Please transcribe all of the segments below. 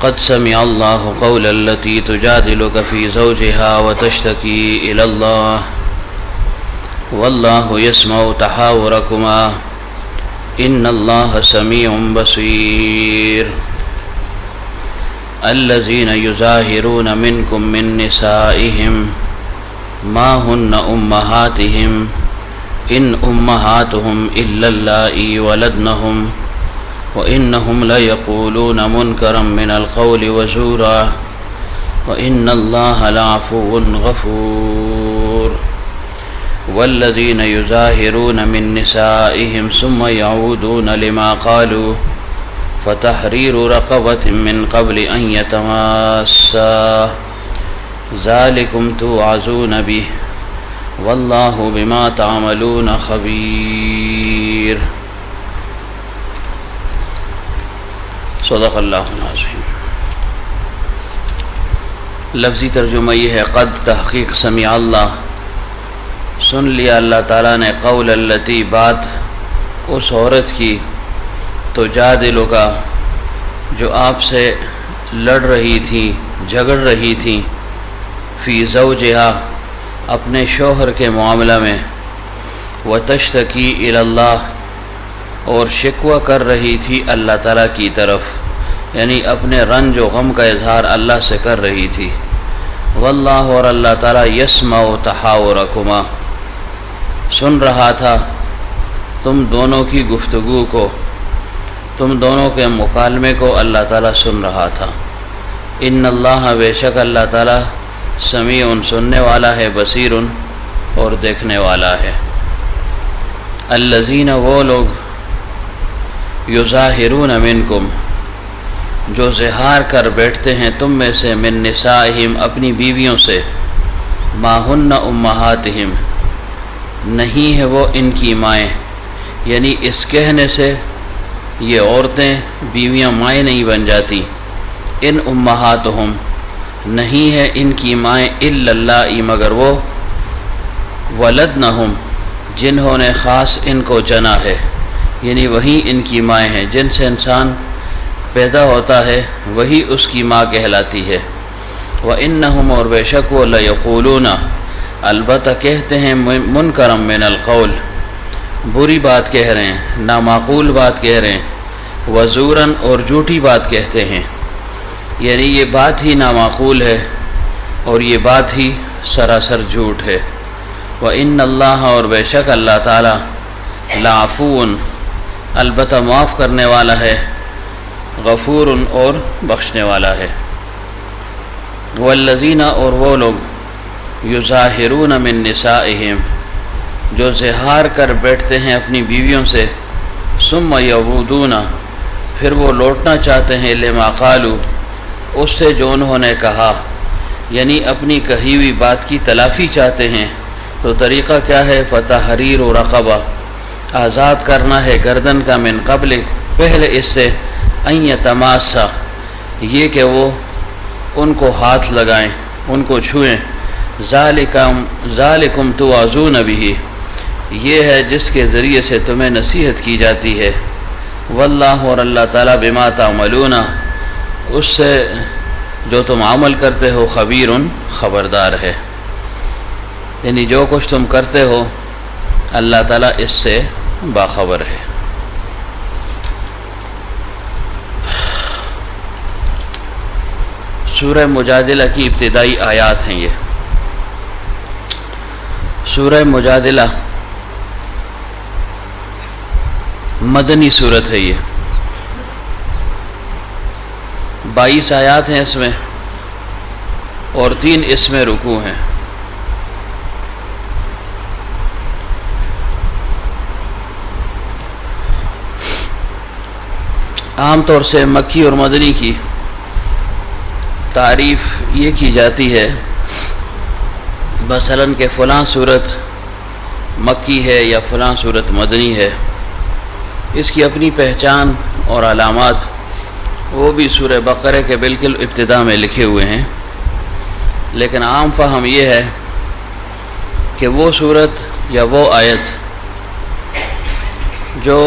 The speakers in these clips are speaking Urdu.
قد سمع الله قول التي تجادلك في زوجها وتشتكي إلى الله والله يسمع تحاوركما إن الله سميع بصير الذين يظاهرون منكم من نسائهم ما هن أمهاتهم إن أمهاتهم إلا اللائي ولدنهم وإنهم ليقولون منكرا من القول وزورا وإن الله لعفو غفور والذين يظاهرون من نسائهم ثم يعودون لما قالوا فتحرير رقبة من قبل أن يتماسا ذلكم توعظون به والله بما تعملون خبير صدق اللہ العظیم۔ لفظی ترجمہ یہ ہے قد تحقیق سمع اللہ، سن لیا اللہ تعالیٰ نے قول التی بات اس عورت کی تجادلک کا جو آپ سے لڑ رہی تھی جھگڑ رہی تھی فی زوجہا اپنے شوہر کے معاملہ میں وتشتکی الی اللہ اور شکوہ کر رہی تھی اللہ تعالیٰ کی طرف، یعنی اپنے رنج و غم کا اظہار اللہ سے کر رہی تھی۔ واللہ اور اللہ تعالیٰ یسمع تحاورکما سن رہا تھا تم دونوں کی گفتگو کو، تم دونوں کے مکالمے کو اللہ تعالیٰ سن رہا تھا۔ ان اللہ بے شک اللہ تعالیٰ سمیع سننے والا ہے، بصیر اور دیکھنے والا ہے۔ الذین وہ لوگ یظاہرون منکم جو ظہار کر بیٹھتے ہیں تم میں سے من نسائہم اپنی بیویوں سے، ما ہن امہاتہم نہیں ہے وہ ان کی مائیں، یعنی اس کہنے سے یہ عورتیں بیویاں مائیں نہیں بن جاتی۔ ان امہاتہم نہیں ہے ان کی مائیں الا اللہ مگر وہ ولدنہم جنہوں نے خاص ان کو جنا ہے، یعنی وہی ان کی مائیں ہیں، جن سے انسان پیدا ہوتا ہے وہی اس کی ماں کہلاتی ہے۔ وَإِنَّهُمْ اور بے شک وہ لَيَقُولُونَ البتہ کہتے ہیں منکرا من القول بری بات کہہ رہے ہیں، نامعقول بات کہہ رہے ہیں، وزوراً اور جھوٹی بات کہتے ہیں، یعنی یہ بات ہی نامعقول ہے اور یہ بات ہی سراسر جھوٹ ہے۔ وَإِنَّ اللَّهَ اور بے شک اللہ تعالیٰ لعفو البتہ معاف کرنے والا ہے، غفور اور بخشنے والا ہے۔ والذین اور وہ لوگ یظاہرون من نسائہم جو ظہار کر بیٹھتے ہیں اپنی بیویوں سے، ثم یعودون پھر وہ لوٹنا چاہتے ہیں لما قالوا اس سے جو انہوں نے کہا، یعنی اپنی کہی ہوئی بات کی تلافی چاہتے ہیں، تو طریقہ کیا ہے؟ فتحریر رقبہ آزاد کرنا ہے گردن کا، من قبل پہلے اس سے، ان یتماسا یہ کہ وہ ان کو ہاتھ لگائیں، ان کو چھوئیں، ذالکم توعظون بہ یہ ہے جس کے ذریعے سے تمہیں نصیحت کی جاتی ہے۔ واللہ اور اللہ تعالیٰ بما تعملون اس سے جو تم عمل کرتے ہو خبیر خبردار ہے، یعنی جو کچھ تم کرتے ہو اللہ تعالیٰ اس سے باخبر ہے۔ سورہ مجادلہ کی ابتدائی آیات ہیں یہ۔ سورہ مجادلہ مدنی صورت ہے، یہ 22 آیات ہیں اس میں اور 3 اس میں رکوع ہیں۔ عام طور سے مکی اور مدنی کی تعریف یہ کی جاتی ہے مثلاً کہ فلاں صورت مکی ہے یا فلاں صورت مدنی ہے، اس کی اپنی پہچان اور علامات وہ بھی سورہ بقرہ کے بالکل ابتدا میں لکھے ہوئے ہیں، لیکن عام فہم یہ ہے کہ وہ صورت یا وہ آیت جو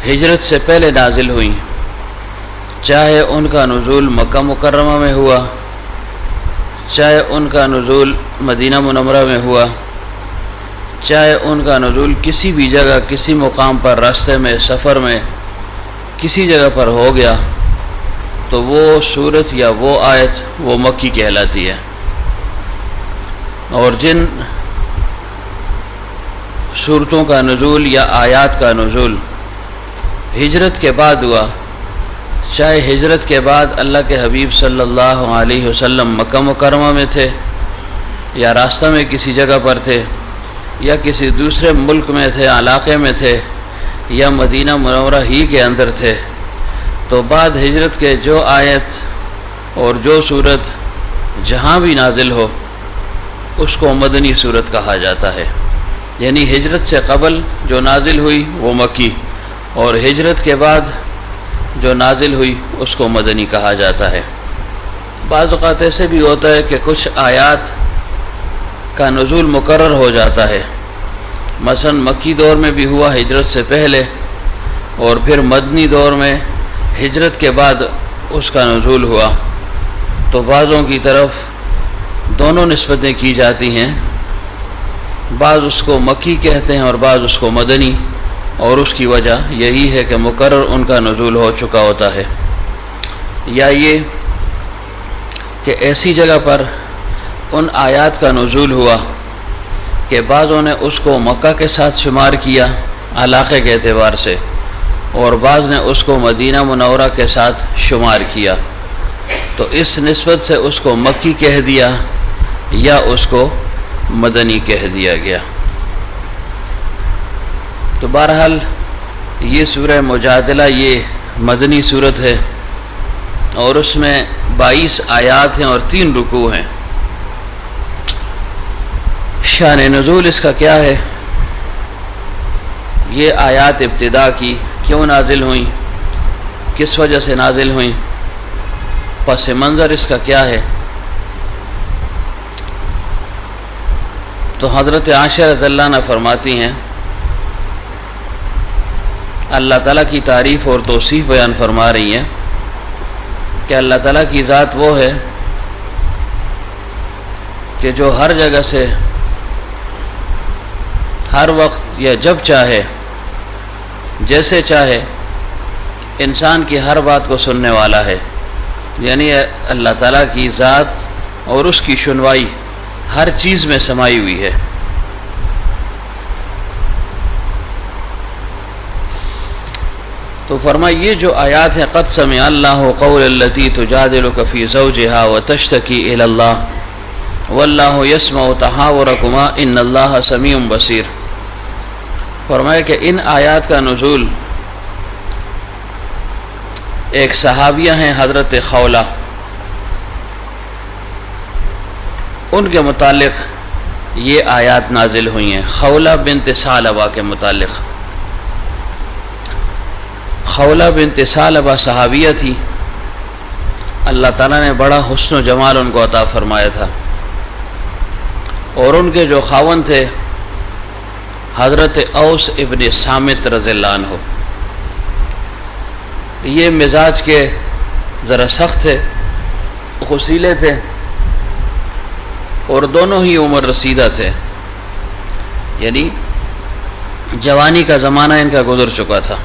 ہجرت سے پہلے نازل ہوئیں چاہے ان کا نزول مکہ مکرمہ میں ہوا، چاہے ان کا نزول مدینہ منورہ میں ہوا، چاہے ان کا نزول کسی بھی جگہ کسی مقام پر راستے میں سفر میں کسی جگہ پر ہو گیا، تو وہ صورت یا وہ آیت وہ مکی کہلاتی ہے۔ اور جن صورتوں کا نزول یا آیات کا نزول ہجرت کے بعد ہوا، چاہے ہجرت کے بعد اللہ کے حبیب صلی اللہ علیہ وسلم مکہ مکرمہ میں تھے، یا راستہ میں کسی جگہ پر تھے، یا کسی دوسرے ملک میں تھے، علاقے میں تھے، یا مدینہ منورہ ہی کے اندر تھے، تو بعد ہجرت کے جو آیت اور جو صورت جہاں بھی نازل ہو اس کو مدنی صورت کہا جاتا ہے۔ یعنی ہجرت سے قبل جو نازل ہوئی وہ مکی، اور ہجرت کے بعد جو نازل ہوئی اس کو مدنی کہا جاتا ہے۔ بعض اوقات ایسے بھی ہوتا ہے کہ کچھ آیات کا نزول مقرر ہو جاتا ہے، مثلا مکی دور میں بھی ہوا ہجرت سے پہلے، اور پھر مدنی دور میں ہجرت کے بعد اس کا نزول ہوا، تو بعضوں کی طرف دونوں نسبتیں کی جاتی ہیں، بعض اس کو مکی کہتے ہیں اور بعض اس کو مدنی، اور اس کی وجہ یہی ہے کہ مقرر ان کا نزول ہو چکا ہوتا ہے، یا یہ کہ ایسی جگہ پر ان آیات کا نزول ہوا کہ بعضوں نے اس کو مکہ کے ساتھ شمار کیا علاقے کے اعتبار سے، اور بعض نے اس کو مدینہ منورہ کے ساتھ شمار کیا، تو اس نسبت سے اس کو مکی کہہ دیا یا اس کو مدنی کہہ دیا گیا۔ تو بہرحال یہ سورہ مجادلہ یہ مدنی صورت ہے، اور اس میں 22 آیات ہیں اور 3 رکوع ہیں۔ شان نزول اس کا کیا ہے؟ یہ آیات ابتدا کی کیوں نازل ہوئیں، کس وجہ سے نازل ہوئیں، پس منظر اس کا کیا ہے؟ تو حضرت عائشہ رضی اللہ عنہ فرماتی ہیں، اللہ تعالیٰ کی تعریف اور توصیف بیان فرما رہی ہیں کہ اللہ تعالیٰ کی ذات وہ ہے کہ جو ہر جگہ سے ہر وقت یا جب چاہے جیسے چاہے انسان کی ہر بات کو سننے والا ہے۔ یعنی اللہ تعالیٰ کی ذات اور اس کی سنوائی ہر چیز میں سمائی ہوئی ہے۔ تو فرمایا یہ جو آیات ہیں، قد سمع اللہ قول التی تجادلک فی زوجہا وتشتکی الی اللہ واللہ یسمع تحاورکما ان اللہ سمیع بصیر۔ فرمایا کہ ان آیات کا نزول ایک صحابیہ ہیں حضرت خولہ، ان کے متعلق یہ آیات نازل ہوئی ہیں، خولہ بنت ثعلبہ کے متعلق۔ خولہ بنت ثعلبہ صحابیہ تھی، اللہ تعالیٰ نے بڑا حسن و جمال ان کو عطا فرمایا تھا، اور ان کے جو خاوند تھے حضرت اوس ابن صامت رضی اللہ عنہ، یہ مزاج کے ذرا سخت تھے، غصیلے تھے، اور دونوں ہی عمر رسیدہ تھے، یعنی جوانی کا زمانہ ان کا گزر چکا تھا۔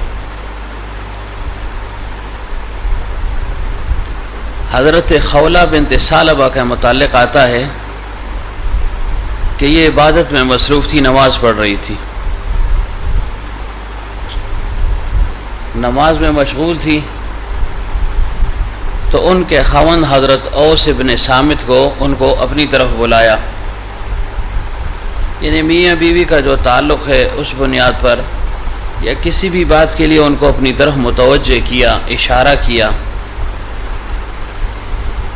حضرت خولہ بنت ثعلبہ کے متعلق آتا ہے کہ یہ عبادت میں مصروف تھی، نماز پڑھ رہی تھی، نماز میں مشغول تھی، تو ان کے خاوند حضرت اوس ابن صامت کو ان کو اپنی طرف بلایا، یعنی میاں بیوی کا جو تعلق ہے اس بنیاد پر یا کسی بھی بات کے لیے ان کو اپنی طرف متوجہ کیا، اشارہ کیا۔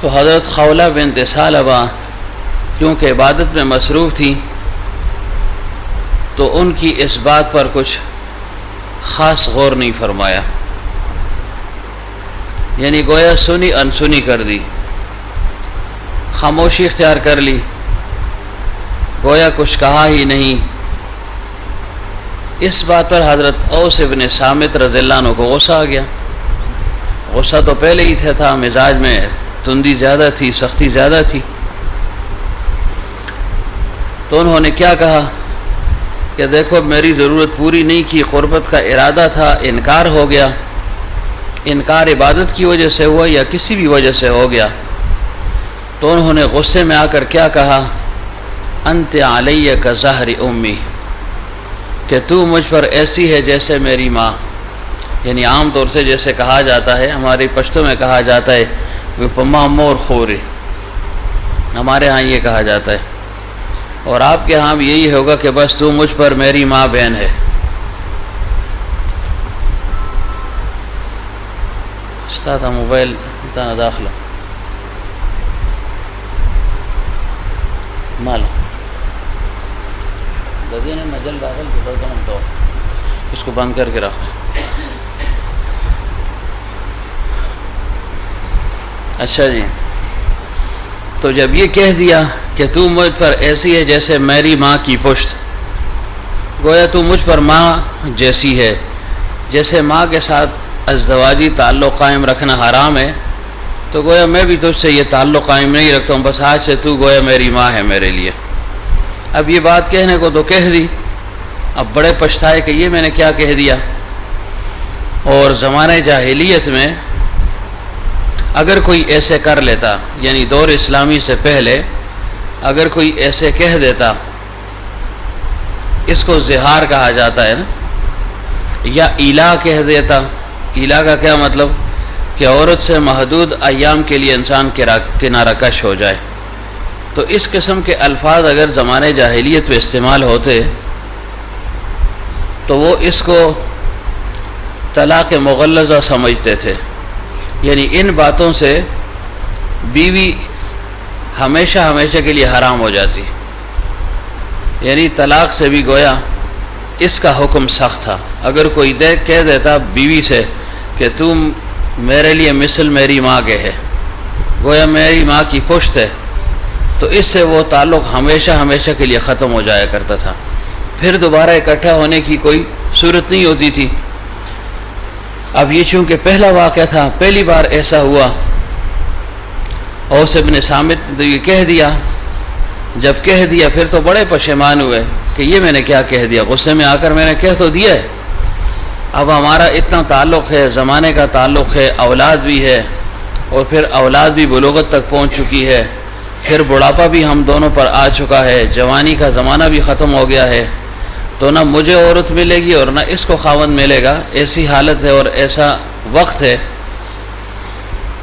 تو حضرت خولہ بنت ثعلبہ کیونکہ عبادت میں مصروف تھی تو ان کی اس بات پر کچھ خاص غور نہیں فرمایا، یعنی گویا سنی انسنی کر دی، خاموشی اختیار کر لی، گویا کچھ کہا ہی نہیں۔ اس بات پر حضرت اوس ابن صامت رضی اللہ عنہ کو غصہ آ گیا، غصہ تو پہلے ہی تھا، مزاج میں تندی زیادہ تھی، سختی زیادہ تھی. تو انہوں نے کیا کہا کہ دیکھو میری ضرورت پوری نہیں کی، قربت کا ارادہ تھا، انکار ہو گیا. انکار عبادت کی وجہ سے ہوا یا کسی بھی وجہ سے ہو گیا. تو انہوں نے غصے میں آ کر کیا کہا، انت علیہ کظہر امی، کہ تو مجھ پر ایسی ہے جیسے میری ماں. یعنی عام طور سے جیسے کہا جاتا ہے، ہماری پشتو میں کہا جاتا ہے وہ پما مور خوری، ہمارے ہاں یہ کہا جاتا ہے، اور آپ کے ہاں بھی یہی ہوگا کہ بس تو مجھ پر میری ماں بہن ہے. استاد موبائل اتنا داخلہ مال ددین نجل داخل تو اس کو بند کر کے رکھو. اچھا جی، تو جب یہ کہہ دیا کہ تو مجھ پر ایسی ہے جیسے میری ماں کی پشت، گویا تو مجھ پر ماں جیسی ہے. جیسے ماں کے ساتھ ازدواجی تعلق قائم رکھنا حرام ہے، تو گویا میں بھی تجھ سے یہ تعلق قائم نہیں رکھتا ہوں، بس آج سے تو گویا میری ماں ہے میرے لیے. اب یہ بات کہنے کو تو کہہ دی، اب بڑے پچھتائے کہ یہ میں نے کیا کہہ دیا. اور زمانہ جاہلیت میں اگر کوئی ایسے کر لیتا، یعنی دور اسلامی سے پہلے اگر کوئی ایسے کہہ دیتا، اس کو زہار کہا جاتا ہے نا، یا ایلا کہہ دیتا. ایلا کا کیا مطلب، کہ عورت سے محدود ایام کے لیے انسان کنارہ کش ہو جائے. تو اس قسم کے الفاظ اگر زمانے جاہلیت میں استعمال ہوتے تو وہ اس کو طلاق مغلظہ سمجھتے تھے. یعنی ان باتوں سے بیوی ہمیشہ ہمیشہ کے لیے حرام ہو جاتی. یعنی طلاق سے بھی گویا اس کا حکم سخت تھا. اگر کوئی کہہ دیتا بیوی سے کہ تم میرے لیے مثل میری ماں کے ہے، گویا میری ماں کی پشت ہے، تو اس سے وہ تعلق ہمیشہ ہمیشہ کے لیے ختم ہو جایا کرتا تھا. پھر دوبارہ اکٹھا ہونے کی کوئی صورت نہیں ہوتی تھی. اب یہ چونکہ پہلا واقعہ تھا، پہلی بار ایسا ہوا، اوس ابن صامت نے تو یہ کہہ دیا. جب کہہ دیا پھر تو بڑے پشیمان ہوئے کہ یہ میں نے کیا کہہ دیا، غصے میں آ کر میں نے کہہ تو دیا ہے. اب ہمارا اتنا تعلق ہے، زمانے کا تعلق ہے، اولاد بھی ہے، اور پھر اولاد بھی بلوغت تک پہنچ چکی ہے، پھر بڑھاپا بھی ہم دونوں پر آ چکا ہے، جوانی کا زمانہ بھی ختم ہو گیا ہے، تو نہ مجھے عورت ملے گی اور نہ اس کو خاوند ملے گا. ایسی حالت ہے اور ایسا وقت ہے.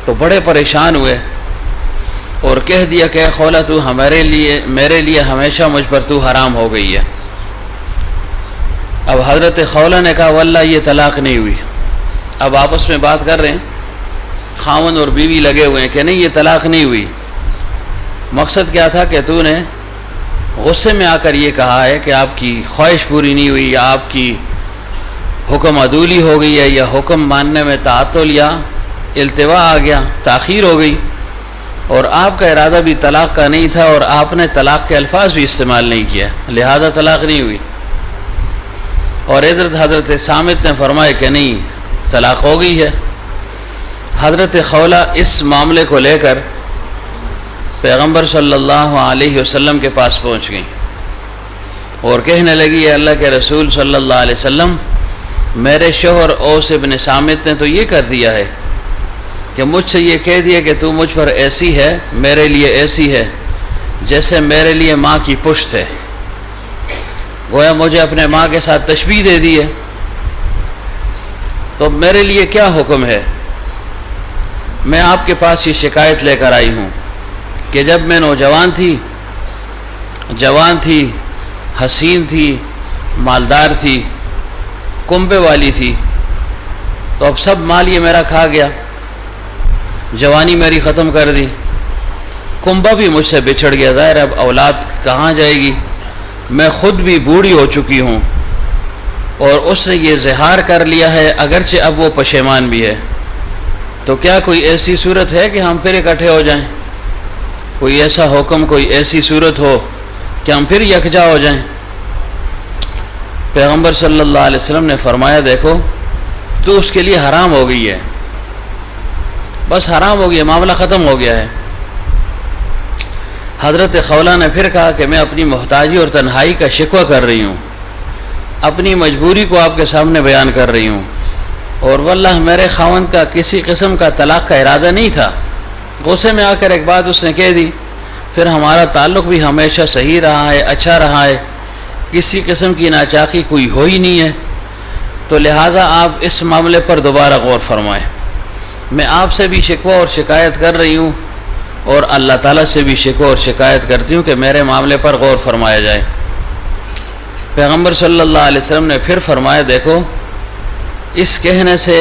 تو بڑے پریشان ہوئے اور کہہ دیا کہ اے خولا تو میرے لیے ہمیشہ مجھ پر تو حرام ہو گئی ہے. اب حضرت خولا نے کہا واللہ یہ طلاق نہیں ہوئی. اب آپس میں بات کر رہے ہیں، خاوند اور بیوی لگے ہوئے ہیں کہ نہیں یہ طلاق نہیں ہوئی. مقصد کیا تھا کہ تو نے غصے میں آ کر یہ کہا ہے کہ آپ کی خواہش پوری نہیں ہوئی، یا آپ کی حکم عدولی ہو گئی ہے، یا حکم ماننے میں تعطل یا التوا آ گیا، تاخیر ہو گئی، اور آپ کا ارادہ بھی طلاق کا نہیں تھا اور آپ نے طلاق کے الفاظ بھی استعمال نہیں کیا، لہذا طلاق نہیں ہوئی. اور حضرت صامت نے فرمایا کہ نہیں طلاق ہو گئی ہے. حضرت خولا اس معاملے کو لے کر پیغمبر صلی اللہ علیہ وسلم کے پاس پہنچ گئی اور کہنے لگی اے اللہ کے رسول صلی اللہ علیہ وسلم، میرے شوہر اوس ابن صامت نے تو یہ کر دیا ہے کہ مجھ سے یہ کہہ دیا کہ تو مجھ پر ایسی ہے، میرے لیے ایسی ہے جیسے میرے لیے ماں کی پشت ہے. گویا مجھے اپنے ماں کے ساتھ تشبیہ دے دی ہے. تو میرے لیے کیا حکم ہے؟ میں آپ کے پاس یہ شکایت لے کر آئی ہوں کہ جب میں نوجوان تھی، جوان تھی، حسین تھی، مالدار تھی، کنبے والی تھی، تو اب سب مال یہ میرا کھا گیا، جوانی میری ختم کر دی، کنبہ بھی مجھ سے بچھڑ گیا، ظاہر اب اولاد کہاں جائے گی، میں خود بھی بوڑھی ہو چکی ہوں، اور اس نے یہ اظہار کر لیا ہے اگرچہ اب وہ پشیمان بھی ہے. تو کیا کوئی ایسی صورت ہے کہ ہم پھر اکٹھے ہو جائیں؟ کوئی ایسا حکم، کوئی ایسی صورت ہو کہ ہم پھر یکجا ہو جائیں؟ پیغمبر صلی اللہ علیہ وسلم نے فرمایا دیکھو تو اس کے لیے حرام ہو گئی ہے، بس حرام ہو گیا، معاملہ ختم ہو گیا ہے۔ حضرت خولہ نے پھر کہا کہ میں اپنی محتاجی اور تنہائی کا شکوہ کر رہی ہوں، اپنی مجبوری کو آپ کے سامنے بیان کر رہی ہوں، اور واللہ میرے خاوند کا کسی قسم کا طلاق کا ارادہ نہیں تھا۔ غصے میں آ کر ایک بات اس نے کہہ دی، پھر ہمارا تعلق بھی ہمیشہ صحیح رہا ہے، اچھا رہا ہے، کسی قسم کی ناچاقی کوئی ہو ہی نہیں ہے، تو لہٰذا آپ اس معاملے پر دوبارہ غور فرمائیں۔ میں آپ سے بھی شکوہ اور شکایت کر رہی ہوں، اور اللہ تعالیٰ سے بھی شکوہ اور شکایت کرتی ہوں کہ میرے معاملے پر غور فرمایا جائے۔ پیغمبر صلی اللہ علیہ وسلم نے پھر فرمایا، دیکھو اس کہنے سے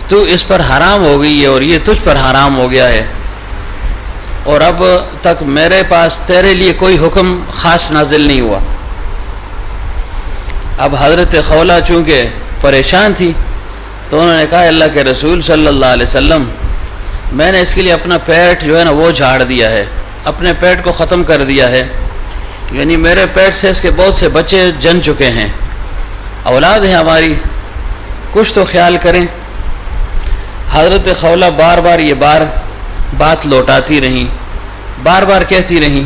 تو اس پر حرام ہو گئی ہے اور یہ تجھ پر حرام ہو گیا ہے، اور اب تک میرے پاس تیرے لیے کوئی حکم خاص نازل نہیں ہوا۔ اب حضرت خولہ چونکہ پریشان تھی تو انہوں نے کہا، اللہ کے رسول صلی اللہ علیہ وسلم، میں نے اس کے لیے اپنا پیٹ جو ہے نا وہ جھاڑ دیا ہے، اپنے پیٹ کو ختم کر دیا ہے، یعنی میرے پیٹ سے اس کے بہت سے بچے جن چکے ہیں، اولاد ہیں ہماری، کچھ تو خیال کریں۔ حضرت خولہ بار بار یہ بات لوٹاتی رہیں، بار بار کہتی رہیں،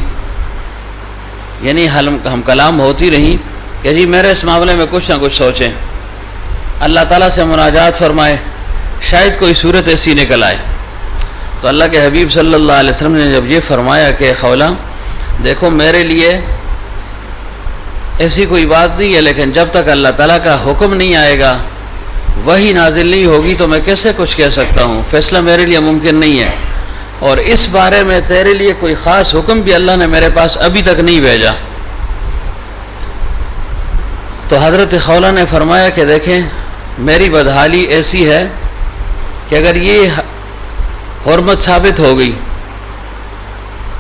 یعنی ہم کلام ہوتی رہیں کہ جی میرے اس معاملے میں کچھ نہ کچھ سوچیں، اللہ تعالیٰ سے مناجات فرمائے، شاید کوئی صورت ایسی نکل آئے۔ تو اللہ کے حبیب صلی اللہ علیہ وسلم نے جب یہ فرمایا کہ خولہ دیکھو میرے لیے ایسی کوئی بات نہیں ہے، لیکن جب تک اللہ تعالیٰ کا حکم نہیں آئے گا، وہی نازل نہیں ہوگی، تو میں کیسے کچھ کہہ سکتا ہوں، فیصلہ میرے لیے ممکن نہیں ہے، اور اس بارے میں تیرے لیے کوئی خاص حکم بھی اللہ نے میرے پاس ابھی تک نہیں بھیجا۔ تو حضرت خولہ نے فرمایا کہ دیکھیں میری بدحالی ایسی ہے کہ اگر یہ حرمت ثابت ہو گئی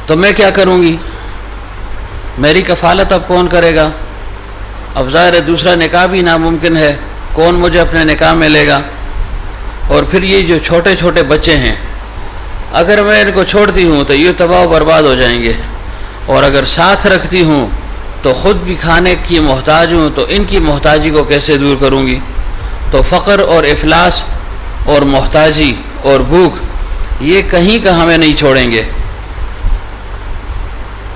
تو میں کیا کروں گی، میری کفالت اب کون کرے گا، اب ظاہر ہے دوسرا نکاح بھی ناممکن ہے، کون مجھے اپنے نکاح میں لے گا، اور پھر یہ جو چھوٹے چھوٹے بچے ہیں اگر میں ان کو چھوڑتی ہوں تو یہ تباہ و برباد ہو جائیں گے، اور اگر ساتھ رکھتی ہوں تو خود بھی کھانے کی محتاج ہوں، تو ان کی محتاجی کو کیسے دور کروں گی، تو فقر اور افلاس اور محتاجی اور بھوک یہ کہیں کا ہمیں نہیں چھوڑیں گے،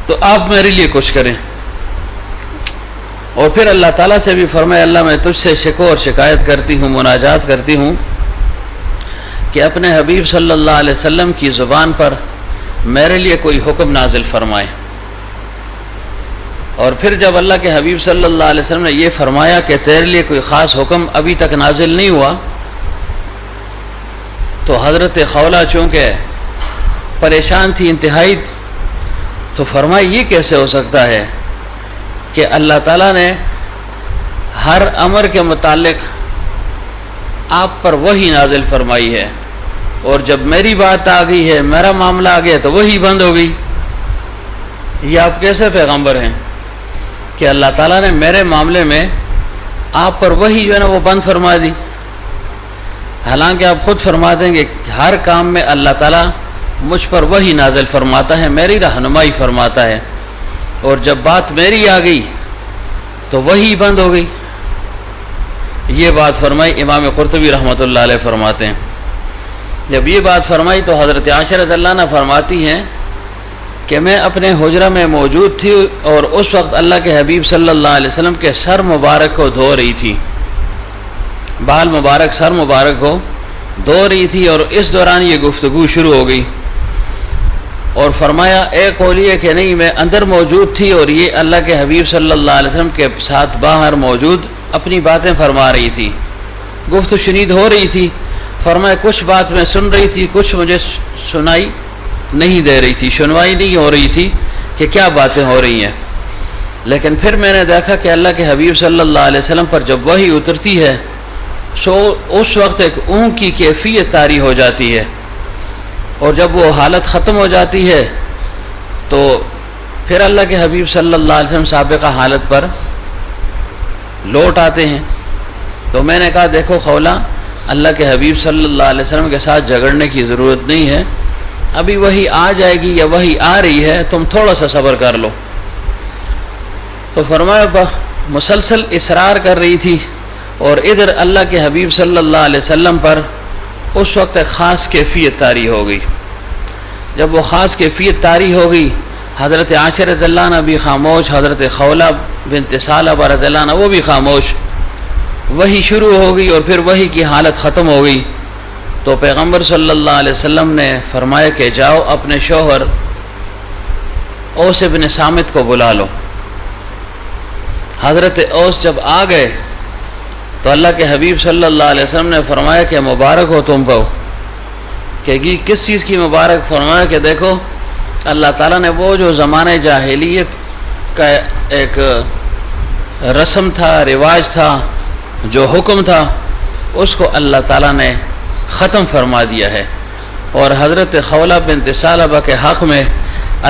تو آپ میرے لیے کچھ کریں۔ اور پھر اللہ تعالیٰ سے بھی فرمائے، اللہ میں تجھ سے شکوہ اور شکایت کرتی ہوں، مناجات کرتی ہوں کہ اپنے حبیب صلی اللہ علیہ وسلم کی زبان پر میرے لیے کوئی حکم نازل فرمائے۔ اور پھر جب اللہ کے حبیب صلی اللہ علیہ وسلم نے یہ فرمایا کہ تیرے لیے کوئی خاص حکم ابھی تک نازل نہیں ہوا، تو حضرت خولہ چونکہ پریشان تھی انتہائی، تو فرمایا یہ کیسے ہو سکتا ہے کہ اللہ تعالیٰ نے ہر امر کے متعلق آپ پر وحی نازل فرمائی ہے، اور جب میری بات آ گئی ہے، میرا معاملہ آ گیا تو وحی بند ہو گئی، یہ آپ کیسے پیغمبر ہیں کہ اللہ تعالیٰ نے میرے معاملے میں آپ پر وحی جو ہے نا وہ بند فرما دی، حالانکہ آپ خود فرما دیں گے کہ ہر کام میں اللہ تعالیٰ مجھ پر وحی نازل فرماتا ہے، میری رہنمائی فرماتا ہے، اور جب بات میری آ گئی تو وحی بند ہو گئی۔ یہ بات فرمائی امام قرطبی رحمۃ اللہ علیہ فرماتے ہیں، جب یہ بات فرمائی تو حضرت عائشہ رضی اللہ عنہا فرماتی ہیں کہ میں اپنے حجرہ میں موجود تھی، اور اس وقت اللہ کے حبیب صلی اللہ علیہ وسلم کے سر مبارک کو دھو رہی تھی، بال مبارک سر مبارک کو دھو رہی تھی، اور اس دوران یہ گفتگو شروع ہو گئی، اور فرمایا ایک قول یہ کہ نہیں میں اندر موجود تھی اور یہ اللہ کے حبیب صلی اللہ علیہ وسلم کے ساتھ باہر موجود اپنی باتیں فرما رہی تھی، گفتگو شنید ہو رہی تھی۔ فرمایا کچھ بات میں سن رہی تھی، کچھ مجھے سنائی نہیں دے رہی تھی، سنوائی نہیں ہو رہی تھی کہ کیا باتیں ہو رہی ہیں، لیکن پھر میں نے دیکھا کہ اللہ کے حبیب صلی اللہ علیہ وسلم پر جب وحی اترتی ہے اس وقت ایک اونگ کی کیفیت طاری ہو جاتی ہے، اور جب وہ حالت ختم ہو جاتی ہے تو پھر اللہ کے حبیب صلی اللہ علیہ وسلم سابقہ حالت پر لوٹ آتے ہیں۔ تو میں نے کہا دیکھو خولہ، اللہ کے حبیب صلی اللہ علیہ وسلم کے ساتھ جھگڑنے کی ضرورت نہیں ہے، ابھی وہی آ جائے گی یا وہی آ رہی ہے، تم تھوڑا سا صبر کر لو۔ تو فرمایا مسلسل اصرار کر رہی تھی، اور ادھر اللہ کے حبیب صلی اللہ علیہ وسلم پر اس وقت ایک خاص کیفیت طاری ہو گئی. جب وہ خاص کیفیت طاری ہو گئی، حضرت عائشہ رضی اللہ عنہ بھی خاموش، حضرت خولہ بنت ثعلبہ رضی اللہ عنہ وہ بھی خاموش. وحی شروع ہو گئی اور پھر وحی کی حالت ختم ہو گئی. تو پیغمبر صلی اللہ علیہ وسلم نے فرمایا کہ جاؤ اپنے شوہر اوس بن صامت کو بلا لو. حضرت اوس جب آ گئے تو اللہ کے حبیب صلی اللہ علیہ وسلم نے فرمایا کہ مبارک ہو تم کو. کہ کس چیز کی مبارک؟ فرمایا کہ دیکھو اللہ تعالیٰ نے وہ جو زمانہ جاہلیت کا ایک رسم تھا، رواج تھا، جو حکم تھا، اس کو اللہ تعالیٰ نے ختم فرما دیا ہے. اور حضرت خولہ بنت ثعلبہ کے حق میں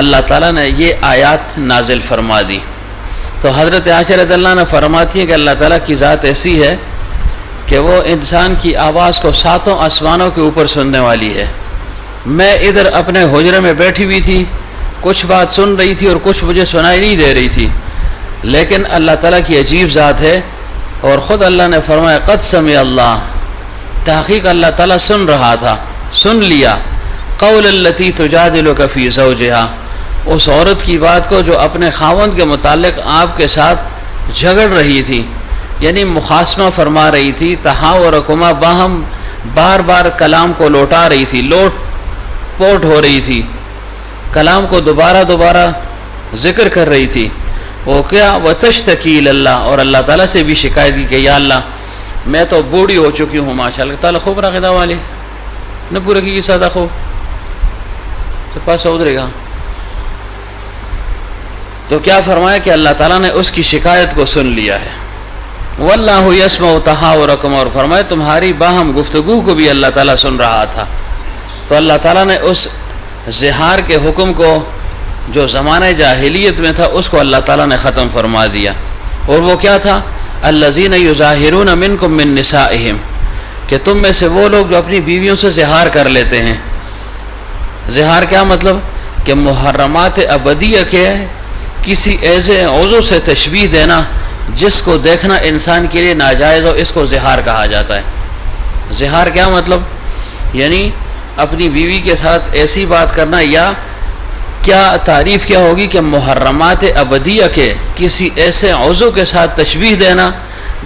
اللہ تعالیٰ نے یہ آیات نازل فرما دی. تو حضرت عائشہ رضی اللہ عنہ فرماتی ہیں کہ اللہ تعالیٰ کی ذات ایسی ہے کہ وہ انسان کی آواز کو 7 آسمانوں کے اوپر سننے والی ہے. میں ادھر اپنے حجرے میں بیٹھی ہوئی تھی، کچھ بات سن رہی تھی اور کچھ مجھے سنائی نہیں دے رہی تھی، لیکن اللہ تعالیٰ کی عجیب ذات ہے. اور خود اللہ نے فرمایا قد سمع اللہ، تحقیق اللہ تعالیٰ سن رہا تھا، سن لیا. قول التی تجادلک فی زوجہا، اس عورت کی بات کو جو اپنے خاوند کے متعلق آپ کے ساتھ جھگڑ رہی تھی، یعنی مخاصمہ فرما رہی تھی. تحاورکما، باہم بار بار کلام کو لوٹا رہی تھی، لوٹ پوٹ ہو رہی تھی، کلام کو دوبارہ ذکر کر رہی تھی. وہ کیا؟ وتشتکی اللہ، اور اللہ تعالیٰ سے بھی شکایت کی کہ یا اللہ میں تو بوڑھی ہو چکی ہوں. ماشاء اللہ تعالیٰ خوب راغدہ والے نہ پورے کی سادہ خوب تو پاس ادھرے گا. تو کیا فرمایا کہ اللہ تعالیٰ نے اس کی شکایت کو سن لیا ہے. واللہ یسمع تحاورکم، اور فرمایا تمہاری باہم گفتگو کو بھی اللہ تعالیٰ سن رہا تھا. تو اللہ تعالیٰ نے اس زہار کے حکم کو جو زمانہ جاہلیت میں تھا اس کو اللہ تعالیٰ نے ختم فرما دیا. اور وہ کیا تھا؟ الذین یظاہرون منکم من نسائہم، کہ تم میں سے وہ لوگ جو اپنی بیویوں سے زہار کر لیتے ہیں. زہار کیا مطلب؟ کہ محرمات ابدیہ کے کسی ایسے عضو سے تشبیہ دینا جس کو دیکھنا انسان کے لیے ناجائز ہو، اس کو زہار کہا جاتا ہے. زہار کیا مطلب؟ یعنی اپنی بیوی کے ساتھ ایسی بات کرنا، یا کیا تعریف کیا ہوگی کہ محرمات ابدیہ کے کسی ایسے عضو کے ساتھ تشبیہ دینا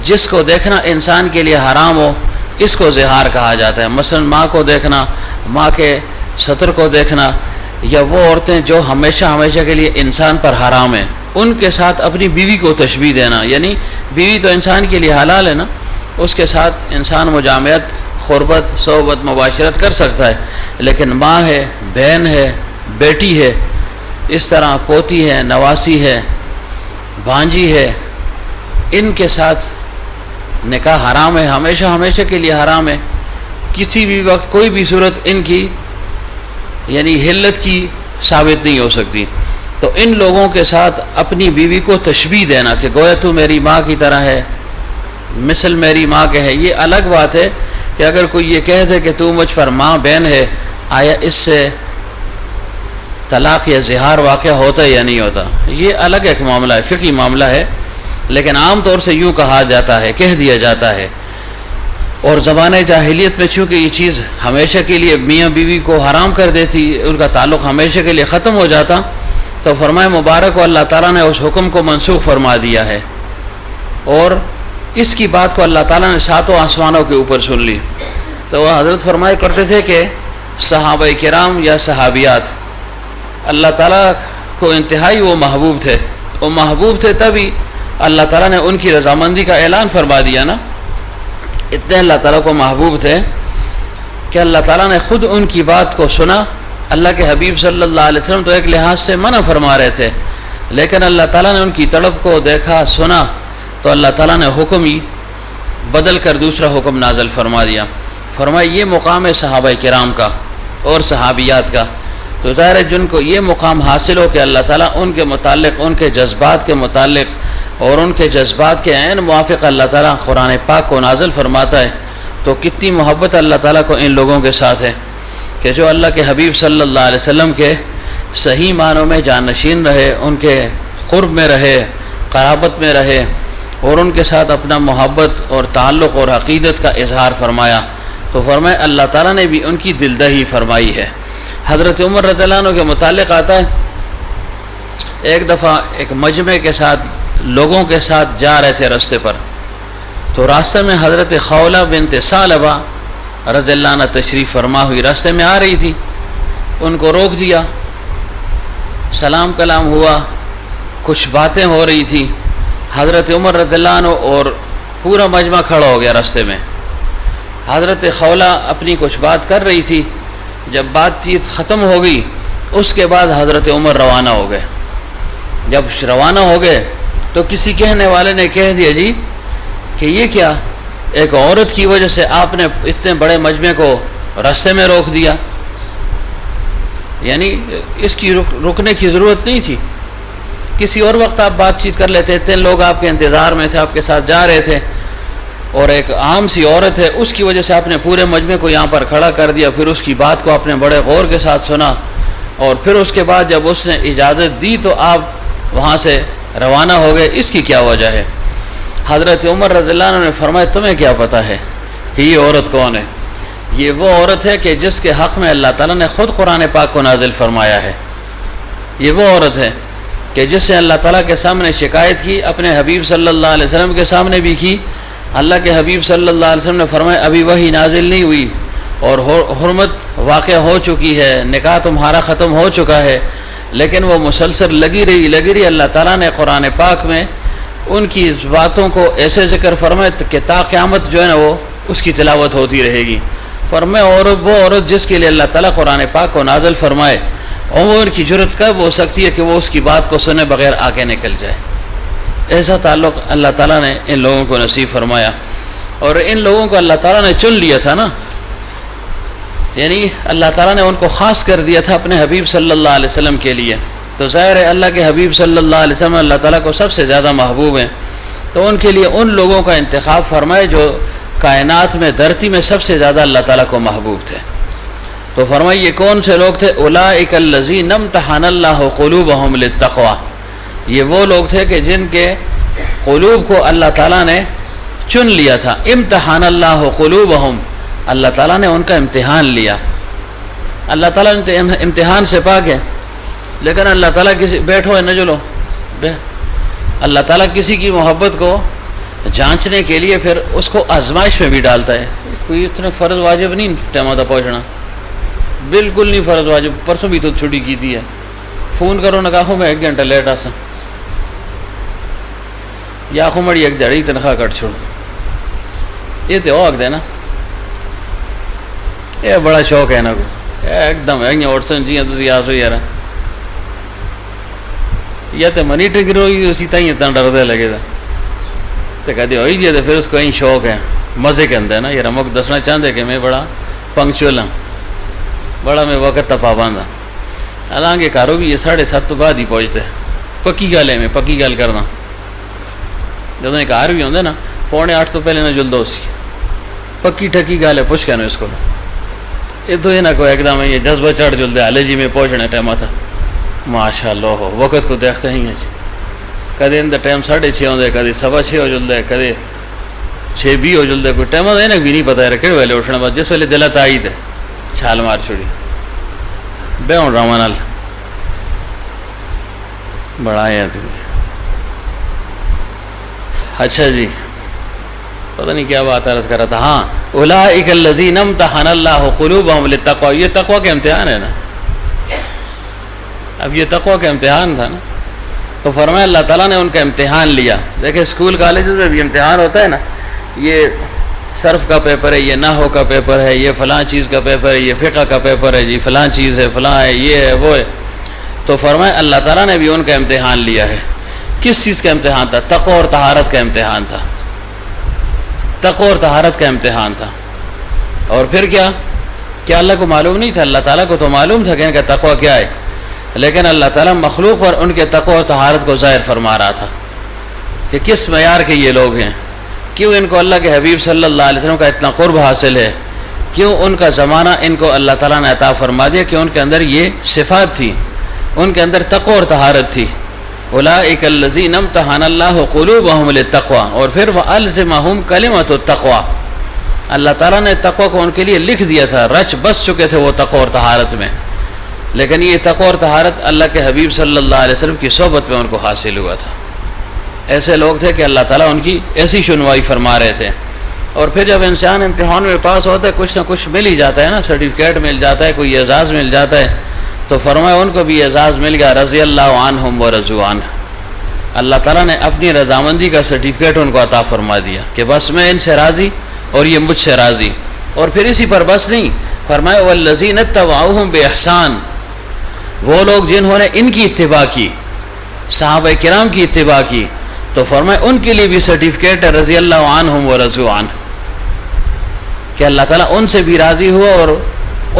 جس کو دیکھنا انسان کے لیے حرام ہو، اس کو زہار کہا جاتا ہے. مثلا ماں کو دیکھنا، ماں کے سطر کو دیکھنا، یا وہ عورتیں جو ہمیشہ کے لیے انسان پر حرام ہیں ان کے ساتھ اپنی بیوی کو تشبیہ دینا. یعنی بیوی تو انسان کے لیے حلال ہے نا، اس کے ساتھ انسان مجامعت، قربت، صحبت، مباشرت کر سکتا ہے، لیکن ماں ہے، بہن ہے، بیٹی ہے، اس طرح پوتی ہے، نواسی ہے، بھانجی ہے، ان کے ساتھ نکاح حرام ہے، ہمیشہ کے لیے حرام ہے. کسی بھی وقت کوئی بھی صورت ان کی یعنی حلت کی ثابت نہیں ہو سکتی. تو ان لوگوں کے ساتھ اپنی بیوی کو تشبیہ دینا کہ گویا تو میری ماں کی طرح ہے، مثل میری ماں کے ہے، یہ الگ بات ہے. کہ اگر کوئی یہ کہہ دے کہ تو مجھ پر ماں بہن ہے، آیا اس سے طلاق یا زہار واقع ہوتا ہے یا نہیں ہوتا؟ یہ الگ ایک معاملہ ہے، فقہی معاملہ ہے، لیکن عام طور سے یوں کہا جاتا ہے، کہہ دیا جاتا ہے. اور زمانہ جاہلیت میں چونکہ یہ چیز ہمیشہ کے لیے میاں بیوی کو حرام کر دیتی، ان کا تعلق ہمیشہ کے لیے ختم ہو جاتا، تو فرمائے مبارک و اللہ تعالیٰ نے اس حکم کو منسوخ فرما دیا ہے. اور اس کی بات کو اللہ تعالیٰ نے 7 آسمانوں کے اوپر سن لی. تو وہ حضرت فرمایا کرتے تھے کہ صحابہ کرام یا صحابیات اللہ تعالیٰ کو انتہائی وہ محبوب تھے. وہ محبوب تھے تبھی اللہ تعالیٰ نے ان کی رضامندی کا اعلان فرما دیا نا. اتنے اللہ تعالیٰ کو محبوب تھے کہ اللہ تعالیٰ نے خود ان کی بات کو سنا. اللہ کے حبیب صلی اللہ علیہ وسلم تو ایک لحاظ سے منع فرما رہے تھے، لیکن اللہ تعالیٰ نے ان کی تڑپ کو دیکھا، سنا، تو اللہ تعالیٰ نے حکم ہی بدل کر دوسرا حکم نازل فرما دیا. فرمایا یہ مقام ہے صحابہ کرام کا اور صحابیات کا. تو ظاہر ہے جن کو یہ مقام حاصل ہو کہ اللہ تعالیٰ ان کے متعلق، ان کے جذبات کے متعلق اور ان کے جذبات کے عین موافق اللہ تعالیٰ قرآن پاک کو نازل فرماتا ہے، تو کتنی محبت اللہ تعالیٰ کو ان لوگوں کے ساتھ ہے کہ جو اللہ کے حبیب صلی اللہ علیہ وسلم کے صحیح معنوں میں جانشین رہے، ان کے قرب میں رہے، قرابت میں رہے، اور ان کے ساتھ اپنا محبت اور تعلق اور عقیدت کا اظہار فرمایا. تو تو فرمایا اللہ تعالیٰ نے بھی ان کی دلدہی فرمائی ہے۔ حضرت عمر رضی اللہ عنہ کے متعلق آتا ہے ایک دفعہ ایک مجمع کے ساتھ لوگوں کے ساتھ جا رہے تھے راستے پر، تو راستے میں حضرت خولہ بنت ثعلبہ رضی اللہ عنہ تشریف فرما ہوئی راستے میں آ رہی تھی، ان کو روک دیا، سلام کلام ہوا، کچھ باتیں ہو رہی تھی، حضرت عمر رضی اللہ عنہ اور پورا مجمع کھڑا ہو گیا راستے میں۔ حضرت خولہ اپنی کچھ بات کر رہی تھی، جب بات چیت ختم ہو گئی اس کے بعد حضرت عمر روانہ ہو گئے۔ جب روانہ ہو گئے تو کسی کہنے والے نے کہہ دیا جی کہ یہ کیا، ایک عورت کی وجہ سے آپ نے اتنے بڑے مجمع کو راستے میں روک دیا، یعنی اس کی رکنے کی ضرورت نہیں تھی، کسی اور وقت آپ بات چیت کر لیتے، اتنے لوگ آپ کے انتظار میں تھے، آپ کے ساتھ جا رہے تھے، اور ایک عام سی عورت ہے اس کی وجہ سے آپ نے پورے مجمع کو یہاں پر کھڑا کر دیا، پھر اس کی بات کو آپ نے بڑے غور کے ساتھ سنا، اور پھر اس کے بعد جب اس نے اجازت دی تو آپ وہاں سے روانہ ہو گئے، اس کی کیا وجہ ہے؟ حضرت عمر رضی اللہ عنہ نے فرمایا تمہیں کیا پتہ ہے کہ یہ عورت کون ہے؟ یہ وہ عورت ہے کہ جس کے حق میں اللہ تعالیٰ نے خود قرآن پاک کو نازل فرمایا ہے، یہ وہ عورت ہے کہ جس نے اللہ تعالیٰ کے سامنے شکایت کی، اپنے حبیب صلی اللہ علیہ وسلم کے سامنے بھی کی، اللہ کے حبیب صلی اللہ علیہ وسلم نے فرمایا ابھی وحی نازل نہیں ہوئی اور حرمت واقع ہو چکی ہے، نکاح تمہارا ختم ہو چکا ہے، لیکن وہ مسلسل لگی رہی، اللہ تعالیٰ نے قرآن پاک میں ان کی باتوں کو ایسے ذکر فرمائے کہ تا قیامت جو ہے نا وہ اس کی تلاوت ہوتی رہے گی۔ فرمایا اور وہ عورت جس کے لیے اللہ تعالیٰ قرآن پاک کو نازل فرمائے، عمر کی جرت کب ہو سکتی ہے کہ وہ اس کی بات کو سنے بغیر آگے نکل جائے؟ ایسا تعلق اللہ تعالیٰ نے ان لوگوں کو نصیب فرمایا، اور ان لوگوں کو اللہ تعالیٰ نے چن لیا تھا نا، یعنی اللہ تعالیٰ نے ان کو خاص کر دیا تھا اپنے حبیب صلی اللہ علیہ وسلم کے لیے، تو ظاہر ہے اللہ کے حبیب صلی اللہ علیہ وسلم اللہ تعالیٰ کو سب سے زیادہ محبوب ہیں، تو ان کے لیے ان لوگوں کا انتخاب فرمائے جو کائنات میں دھرتی میں سب سے زیادہ اللہ تعالیٰ کو محبوب تھے۔ تو فرمائے یہ کون سے لوگ تھے؟ اولئک الذین امتحن اللہ قلوبہم للتقوی، یہ وہ لوگ تھے کہ جن کے قلوب کو اللہ تعالیٰ نے چن لیا تھا، امتحان اللہ قلوبہم، اللہ تعالیٰ نے ان کا امتحان لیا۔ اللہ تعالیٰ امتحان سے پاک ہے، لیکن اللہ تعالیٰ کسی بیٹھو ہے نہ جلو، اللہ تعالیٰ کسی کی محبت کو جانچنے کے لیے پھر اس کو آزمائش میں بھی ڈالتا ہے۔ کوئی اتنا فرض واجب نہیں ٹائم آتا پہنچنا، بالکل نہیں فرض واجب، پرسوں بھی تو چھٹی کی تھی ہے، فون کرو نہ کہو میں 1 گھنٹہ لیٹ آسا، یا خمڑی ایک دہڑی تنخواہ کٹ چھوڑ، یہ تو آگ دینا، یہ بڑا شوق ہے نا کو ایک دم ہے اٹھتے جی تھی آسو یار، یا تو منی ٹکر ہوئی اسی طرح اتنا ڈردے لگے تھا تو کہتے ہوئی جی، تو پھر اس کو یہیں شوق ہے مزے کے اندر نا، یار ہم دسنا چاہتے کہ میں بڑا پنکچوئل ہوں، بڑا میں وقت تھا پابند ہوں، حالانکہ کارو بھی یہ 7:30 تو بعد ہی پہنچتے، پکی گل ہے، میں پکی گل کرنا، جب کار بھی ہوندے نا 7:45 تو پہلے نہ جل دو اسی، پکی ٹھکی گل ہے، پوچھ کے نا اس کو، یہ تو یہ نہ کوئی ایک دم یہ جذبہ چڑھ جلدے حالے جی میں پہنچنے ٹائم تھا، ماشاء اللہ ہو وقت کو دیکھتے ہی ہیں جی، کدے اندر ٹائم 6:30 ہوندے، کدے 6:15 ہو جلدے، کدے 6 بھی ہو جلدے، کوئی ٹائم ہے نا بھی نہیں پتا ہے کہڑے ویلے اٹھنا، بس جس ویلے دلت آئی تے چھال مار چھوڑی بے ہوں راما نال بڑا ہے۔ اچھا جی، پتہ نہیں کیا بات عرض کر رہا تھا، ہاں اولئک الذین امتحن اللہ قلوبہم للتقوی، یہ تقوی کا امتحان ہے نا، اب یہ تقوی کا امتحان تھا نا، تو فرمایا اللہ تعالیٰ نے ان کا امتحان لیا۔ دیکھیں اسکول کالجز میں بھی امتحان ہوتا ہے نا، یہ صرف کا پیپر ہے، یہ نحو کا پیپر ہے، یہ فلاں چیز کا پیپر ہے، یہ فقہ کا پیپر ہے جی، فلاں چیز ہے، فلاں ہے، یہ ہے وہ ہے، تو فرمایا اللہ تعالیٰ نے بھی ان کا امتحان لیا ہے۔ کس چیز کا امتحان تھا؟ تقوی اور طہارت کا امتحان تھا، تقوی اور طہارت کا امتحان تھا۔ اور پھر کیا اللہ کو معلوم نہیں تھا؟ اللہ تعالیٰ کو تو معلوم تھا کہ ان کا تقوی کیا ہے، لیکن اللہ تعالیٰ مخلوق پر ان کے تقوی اور طہارت کو ظاہر فرما رہا تھا کہ کس معیار کے یہ لوگ ہیں، کیوں ان کو اللہ کے حبیب صلی اللہ علیہ وسلم کا اتنا قرب حاصل ہے، کیوں ان کا زمانہ ان کو اللہ تعالیٰ نے عطا فرما دیا کہ ان کے اندر یہ صفات تھی، ان کے اندر تقوی اور طہارت تھی۔ اولئک الذین امتحن اللہ قلوبہم للتقوی، اور پھر وَأَلْزِمَهُمْ کلمۃ التقوی، اللہ تعالیٰ نے تقوی کو ان کے لیے لکھ دیا تھا، رچ بس چکے تھے وہ تقوی اور طہارت میں، لیکن یہ تقوی اور طہارت اللہ کے حبیب صلی اللہ علیہ وسلم کی صحبت میں ان کو حاصل ہوا تھا۔ ایسے لوگ تھے کہ اللہ تعالیٰ ان کی ایسی شنوائی فرما رہے تھے۔ اور پھر جب انسان امتحان میں پاس ہوتا ہے کچھ نہ کچھ مل ہی جاتا ہے نا، سرٹیفکیٹ مل جاتا ہے، کوئی اعزاز مل جاتا ہے، تو فرمایا ان کو بھی اعزاز مل گیا، رضی اللہ عنہم ورضوا عنہ، اللہ تعالیٰ نے اپنی رضامندی کا سرٹیفکیٹ ان کو عطا فرما دیا کہ بس میں ان سے راضی اور یہ مجھ سے راضی۔ اور پھر اسی پر بس نہیں، فرمایا والذین اتبعوہم بإحسان، وہ لوگ جنہوں نے ان کی اتباع کی، صحابہ کرام کی اتباع کی، تو فرمایا ان کے لیے بھی سرٹیفکیٹ ہے رضی اللہ عنہم ورضوا عنہ، کہ اللہ تعالیٰ ان سے بھی راضی ہوا اور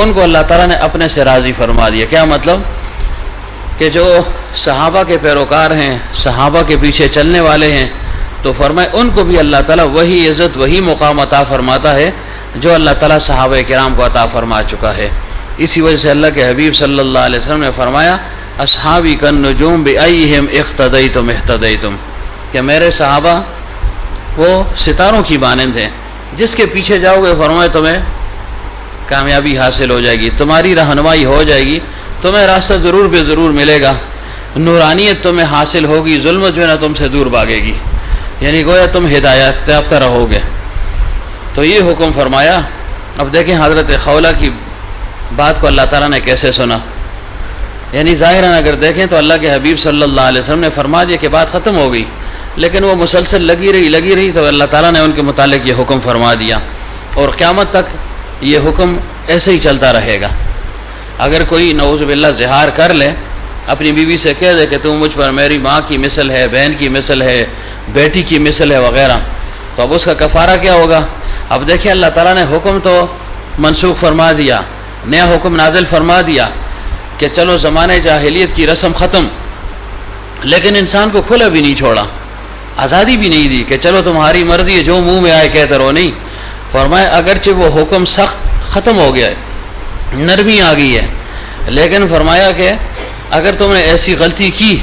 ان کو اللہ تعالیٰ نے اپنے سے راضی فرما دیا۔ کیا مطلب؟ کہ جو صحابہ کے پیروکار ہیں، صحابہ کے پیچھے چلنے والے ہیں، تو فرمائے ان کو بھی اللہ تعالیٰ وہی عزت وہی مقام عطا فرماتا ہے جو اللہ تعالیٰ صحابہ کرام کو عطا فرما چکا ہے۔ اسی وجہ سے اللہ کے حبیب صلی اللہ علیہ وسلم نے فرمایا اصحابی کالنجوم بأیہم اقتدیتم اہتدیتم، کہ میرے صحابہ وہ ستاروں کی مانند ہیں، جس کے پیچھے جاؤ گے فرمائے تمہیں کامیابی حاصل ہو جائے گی، تمہاری رہنمائی ہو جائے گی، تمہیں راستہ ضرور بے ضرور ملے گا، نورانیت تمہیں حاصل ہوگی، ظلمت جو ہے نا تم سے دور بھاگے گی، یعنی گویا تم ہدایت یافتہ رہو گے۔ تو یہ حکم فرمایا۔ اب دیکھیں حضرت خولہ کی بات کو اللہ تعالیٰ نے کیسے سنا، یعنی ظاہراً اگر دیکھیں تو اللہ کے حبیب صلی اللہ علیہ وسلم نے فرما دیا کہ بات ختم ہو گئی، لیکن وہ مسلسل لگی رہی تو اللہ تعالیٰ نے ان کے متعلق یہ حکم فرما دیا، اور قیامت تک یہ حکم ایسے ہی چلتا رہے گا۔ اگر کوئی نعوذ باللہ زہار کر لے، اپنی بیوی سے کہہ دے کہ تم مجھ پر میری ماں کی مثل ہے، بہن کی مثل ہے، بیٹی کی مثل ہے وغیرہ، تو اب اس کا کفارہ کیا ہوگا؟ اب دیکھیں اللہ تعالیٰ نے حکم تو منسوخ فرما دیا، نیا حکم نازل فرما دیا کہ چلو زمانے جاہلیت کی رسم ختم، لیکن انسان کو کھلا بھی نہیں چھوڑا، آزادی بھی نہیں دی کہ چلو تمہاری مرضی ہے جو منہ میں آئے کہتے رہو، نہیں، فرمایا اگرچہ وہ حکم سخت ختم ہو گیا ہے، نرمی آ گئی ہے، لیکن فرمایا کہ اگر تم نے ایسی غلطی کی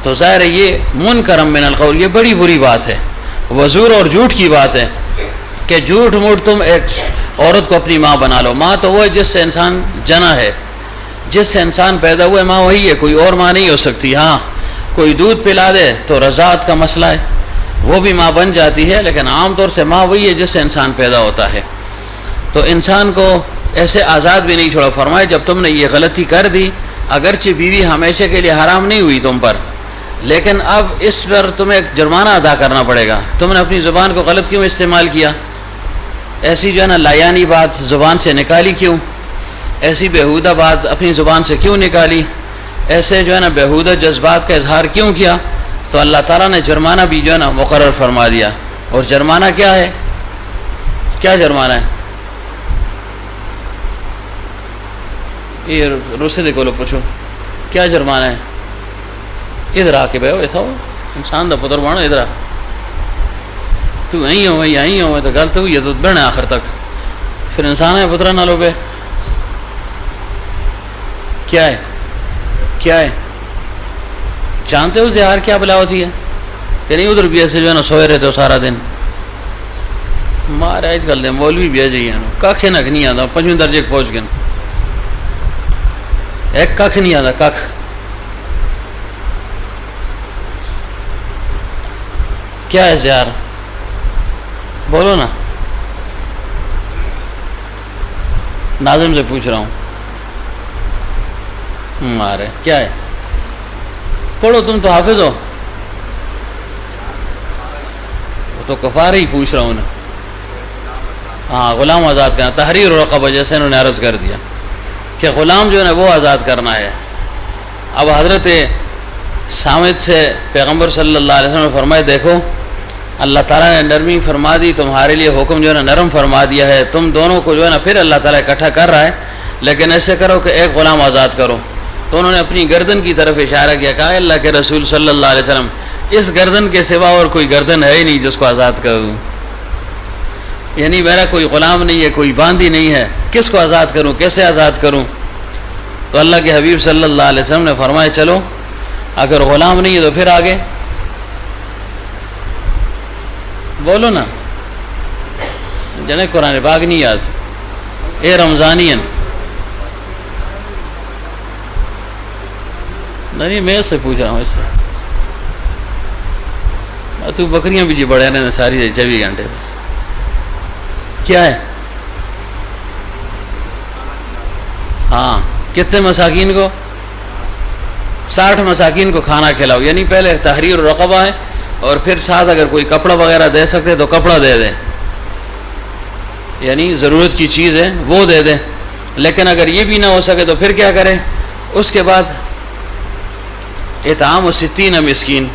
تو ظاہر ہے یہ منکر من القول، یہ بڑی بری بات ہے، وزور اور جھوٹ کی بات ہے کہ جھوٹ موٹ تم ایک عورت کو اپنی ماں بنا لو۔ ماں تو وہ ہے جس سے انسان جنا ہے، جس سے انسان پیدا ہوا ہے، ماں وہی ہے، کوئی اور ماں نہیں ہو سکتی۔ ہاں کوئی دودھ پلا دے تو رضاعت کا مسئلہ ہے، وہ بھی ماں بن جاتی ہے، لیکن عام طور سے ماں وہی ہے جس سے انسان پیدا ہوتا ہے۔ تو انسان کو ایسے آزاد بھی نہیں چھوڑا۔ فرمائے جب تم نے یہ غلطی کر دی، اگرچہ بیوی ہمیشہ کے لیے حرام نہیں ہوئی تم پر، لیکن اب اس پر تمہیں ایک جرمانہ ادا کرنا پڑے گا، تم نے اپنی زبان کو غلط کیوں استعمال کیا، ایسی جو ہے نا لایانی بات زبان سے نکالی کیوں، ایسی بیہودہ بات اپنی زبان سے کیوں نکالی، ایسے جو ہے نا بیہودہ جذبات کا اظہار کیوں کیا، تو اللہ تعالیٰ نے جرمانہ بھی جو ہے نا مقرر فرما دیا۔ اور جرمانہ کیا ہے؟ کیا جرمانہ ہے؟ یہ روسے کو لوگ پوچھو کیا جرمانہ ہے؟ ادھر آ کے بھائی اتھا ہو انسان دا پتر بانو، ادھر آ، تو یہیں ہو یہیں ہو تو غلط ہوئی ہے تو بڑھنا آخر تک، پھر انسان ہے پترا نہ لو بے، کیا ہے کیا ہے؟ جانتے ہو زہار کیا بلا ہوتی ہے کہ نہیں؟ ادھر بھی ایسے جو ہے نا سوئے رہتے ہو سارا دن، مارے آج کل دے مولوی بھی جائیے کھ نک نہیں آتا، 5ویں درجے پہنچ گئے، ایک کھ نہیں آتا، کھ کیا ہے زہار؟ بولو نا، ناظم سے پوچھ رہا ہوں، مارے کیا ہے؟ پڑھو، تم تو حافظ ہو، وہ تو کفارہ ہی پوچھ رہا ہوں نا۔ ہاں غلام آزاد کرنا، تحریر رقبہ جیسے انہوں نے عرض کر دیا کہ غلام جو ہے نا وہ آزاد کرنا ہے۔ اب حضرت سامد سے پیغمبر صلی اللہ علیہ وسلم نے فرمائے دیکھو اللہ تعالیٰ نے نرمی فرما دی، تمہارے لیے حکم جو ہے نا نرم فرما دیا ہے، تم دونوں کو جو ہے نا پھر اللہ تعالیٰ اکٹھا کر رہا ہے، لیکن ایسے کرو کہ ایک غلام آزاد کرو۔ تو انہوں نے اپنی گردن کی طرف اشارہ کیا، کہا اللہ کے رسول صلی اللہ علیہ وسلم اس گردن کے سوا اور کوئی گردن ہے ہی نہیں جس کو آزاد کروں، یعنی میرا کوئی غلام نہیں ہے، کوئی باندی نہیں ہے، کس کو آزاد کروں، کیسے آزاد کروں؟ تو اللہ کے حبیب صلی اللہ علیہ وسلم نے فرمایا چلو اگر غلام نہیں ہے تو پھر آگے بولو نا، جنے قرآن پاک نہیں یاد اے رمضانین نہیں میں اس سے پوچھ رہا ہوں اس سے تو بکریاں بھی جی بڑے رہنے ساری 24 گھنٹے بس کیا ہے ہاں کتنے مساکین کو 60 مساکین کو کھانا کھلاؤ یعنی پہلے تحریر الرقبہ ہے اور پھر ساتھ اگر کوئی کپڑا وغیرہ دے سکتے تو کپڑا دے دیں یعنی ضرورت کی چیز ہے وہ دے دیں لیکن اگر یہ بھی نہ ہو سکے تو پھر کیا کریں اس کے بعد اطعام 60 مسکین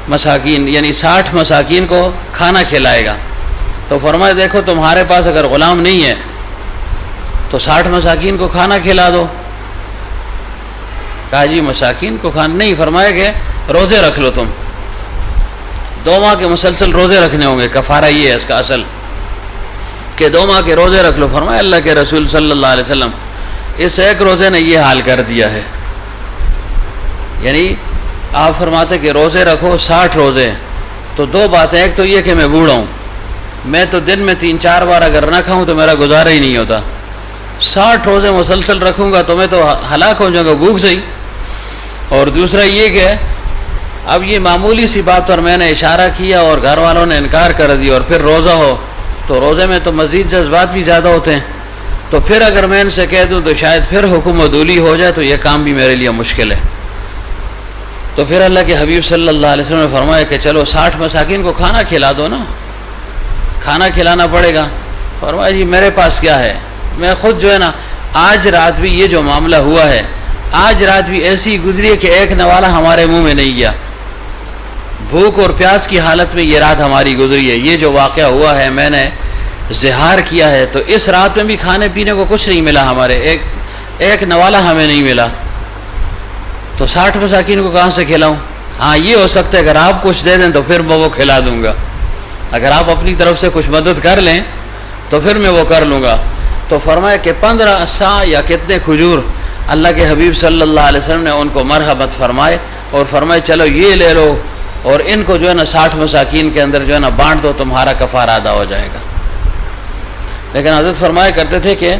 مساکین یعنی 60 مساکین کو کھانا کھلائے گا تو فرمایا دیکھو تمہارے پاس اگر غلام نہیں ہے تو 60 مساکین کو کھانا کھلا دو کہا جی مساکین کو کھانا نہیں فرمایا کہ روزے رکھ لو تم 2 ماہ کے مسلسل روزے رکھنے ہوں گے کفارہ یہ ہے اس کا اصل کہ 2 ماہ کے روزے رکھ لو فرمایا اللہ کے رسول صلی اللہ علیہ وسلم اس ایک روزے نے یہ حال کر دیا ہے یعنی آپ فرماتے کہ روزے رکھو 60 روزے تو 2 باتیں ایک تو یہ کہ میں بوڑھا ہوں میں تو دن میں 3-4 بار اگر نہ کھاؤں تو میرا گزارا ہی نہیں ہوتا 60 روزے مسلسل رکھوں گا تو میں تو ہلاک ہو جاؤں گا بھوک سے ہی اور دوسرا یہ کہ اب یہ معمولی سی بات پر میں نے اشارہ کیا اور گھر والوں نے انکار کر دیا اور پھر روزہ ہو تو روزے میں تو مزید جذبات بھی زیادہ ہوتے ہیں تو پھر اگر میں ان سے کہہ دوں تو شاید پھر حکم عدولی ہو جائے تو یہ کام بھی میرے لیے مشکل ہے تو پھر اللہ کے حبیب صلی اللہ علیہ وسلم نے فرمایا کہ چلو 60 مساکین کو کھانا کھلا دو نا کھانا کھلانا پڑے گا فرمایا جی میرے پاس کیا ہے میں خود جو ہے نا آج رات بھی یہ جو معاملہ ہوا ہے آج رات بھی ایسی گزری ہے کہ ایک نوالا ہمارے منہ میں نہیں گیا بھوک اور پیاس کی حالت میں یہ رات ہماری گزری ہے یہ جو واقعہ ہوا ہے میں نے زہار کیا ہے تو اس رات میں بھی کھانے پینے کو کچھ نہیں ملا ہمارے ایک نوالا ہمیں نہیں ملا تو 60 مساکین کو کہاں سے کھلاؤں ہاں یہ ہو سکتا ہے اگر آپ کچھ دے دیں تو پھر میں وہ کھلا دوں گا اگر آپ اپنی طرف سے کچھ مدد کر لیں تو پھر میں وہ کر لوں گا تو فرمایا کہ 15 سا یا کتنے کھجور اللہ کے حبیب صلی اللہ علیہ وسلم نے ان کو مرحمت فرمائے اور فرمائے چلو یہ لے لو اور ان کو جو ہے نا 60 مساکین کے اندر جو ہے نا بانٹ دو تمہارا کفارہ ادا ہو جائے گا لیکن حضرت فرمایا کرتے تھے کہ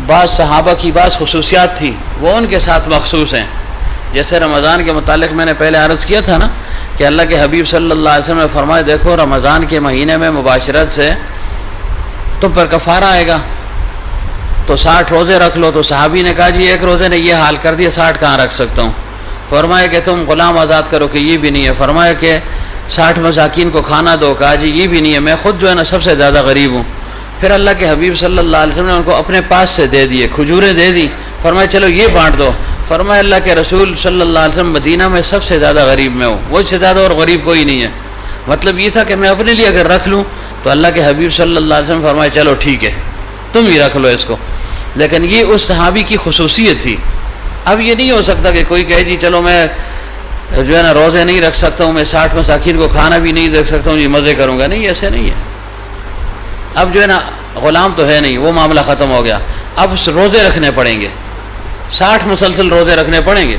بعض صحابہ کی بعض خصوصیات تھی وہ ان کے ساتھ مخصوص ہیں جیسے رمضان کے متعلق میں نے پہلے عرض کیا تھا نا کہ اللہ کے حبیب صلی اللہ علیہ وسلم نے فرمایا دیکھو رمضان کے مہینے میں مباشرت سے تم پر کفارہ آئے گا تو 60 روزے رکھ لو تو صحابی نے کہا جی ایک روزے نے یہ حال کر دیا 60 کہاں رکھ سکتا ہوں فرمایا کہ تم غلام آزاد کرو کہ یہ بھی نہیں ہے فرمایا کہ 60 مساکین کو کھانا دو کہا جی یہ بھی نہیں ہے میں خود جو ہے نا سب سے زیادہ غریب ہوں پھر اللہ کے حبیب صلی اللہ علیہ وسلم نے ان کو اپنے پاس سے دے دیے کھجوریں دے دی فرمایا چلو یہ بانٹ دو فرمایا اللہ کے رسول صلی اللہ علیہ وسلم مدینہ میں سب سے زیادہ غریب میں ہوں مجھ سے زیادہ اور غریب کوئی نہیں ہے مطلب یہ تھا کہ میں اپنے لیے اگر رکھ لوں تو اللہ کے حبیب صلی اللہ علیہ وسلم فرمایا چلو ٹھیک ہے تم ہی رکھ لو اس کو لیکن یہ اس صحابی کی خصوصیت تھی اب یہ نہیں ہو سکتا کہ کوئی کہے جی چلو میں جو ہے نا روزے نہیں رکھ سکتا ہوں میں 60 مساکین کو کھانا بھی نہیں رکھ سکتا ہوں جی مزے کروں گا نہیں ایسے نہیں ہے اب جو ہے نا غلام تو ہے نہیں وہ معاملہ ختم ہو گیا اب روزے رکھنے پڑیں گے 60 مسلسل روزے رکھنے پڑیں گے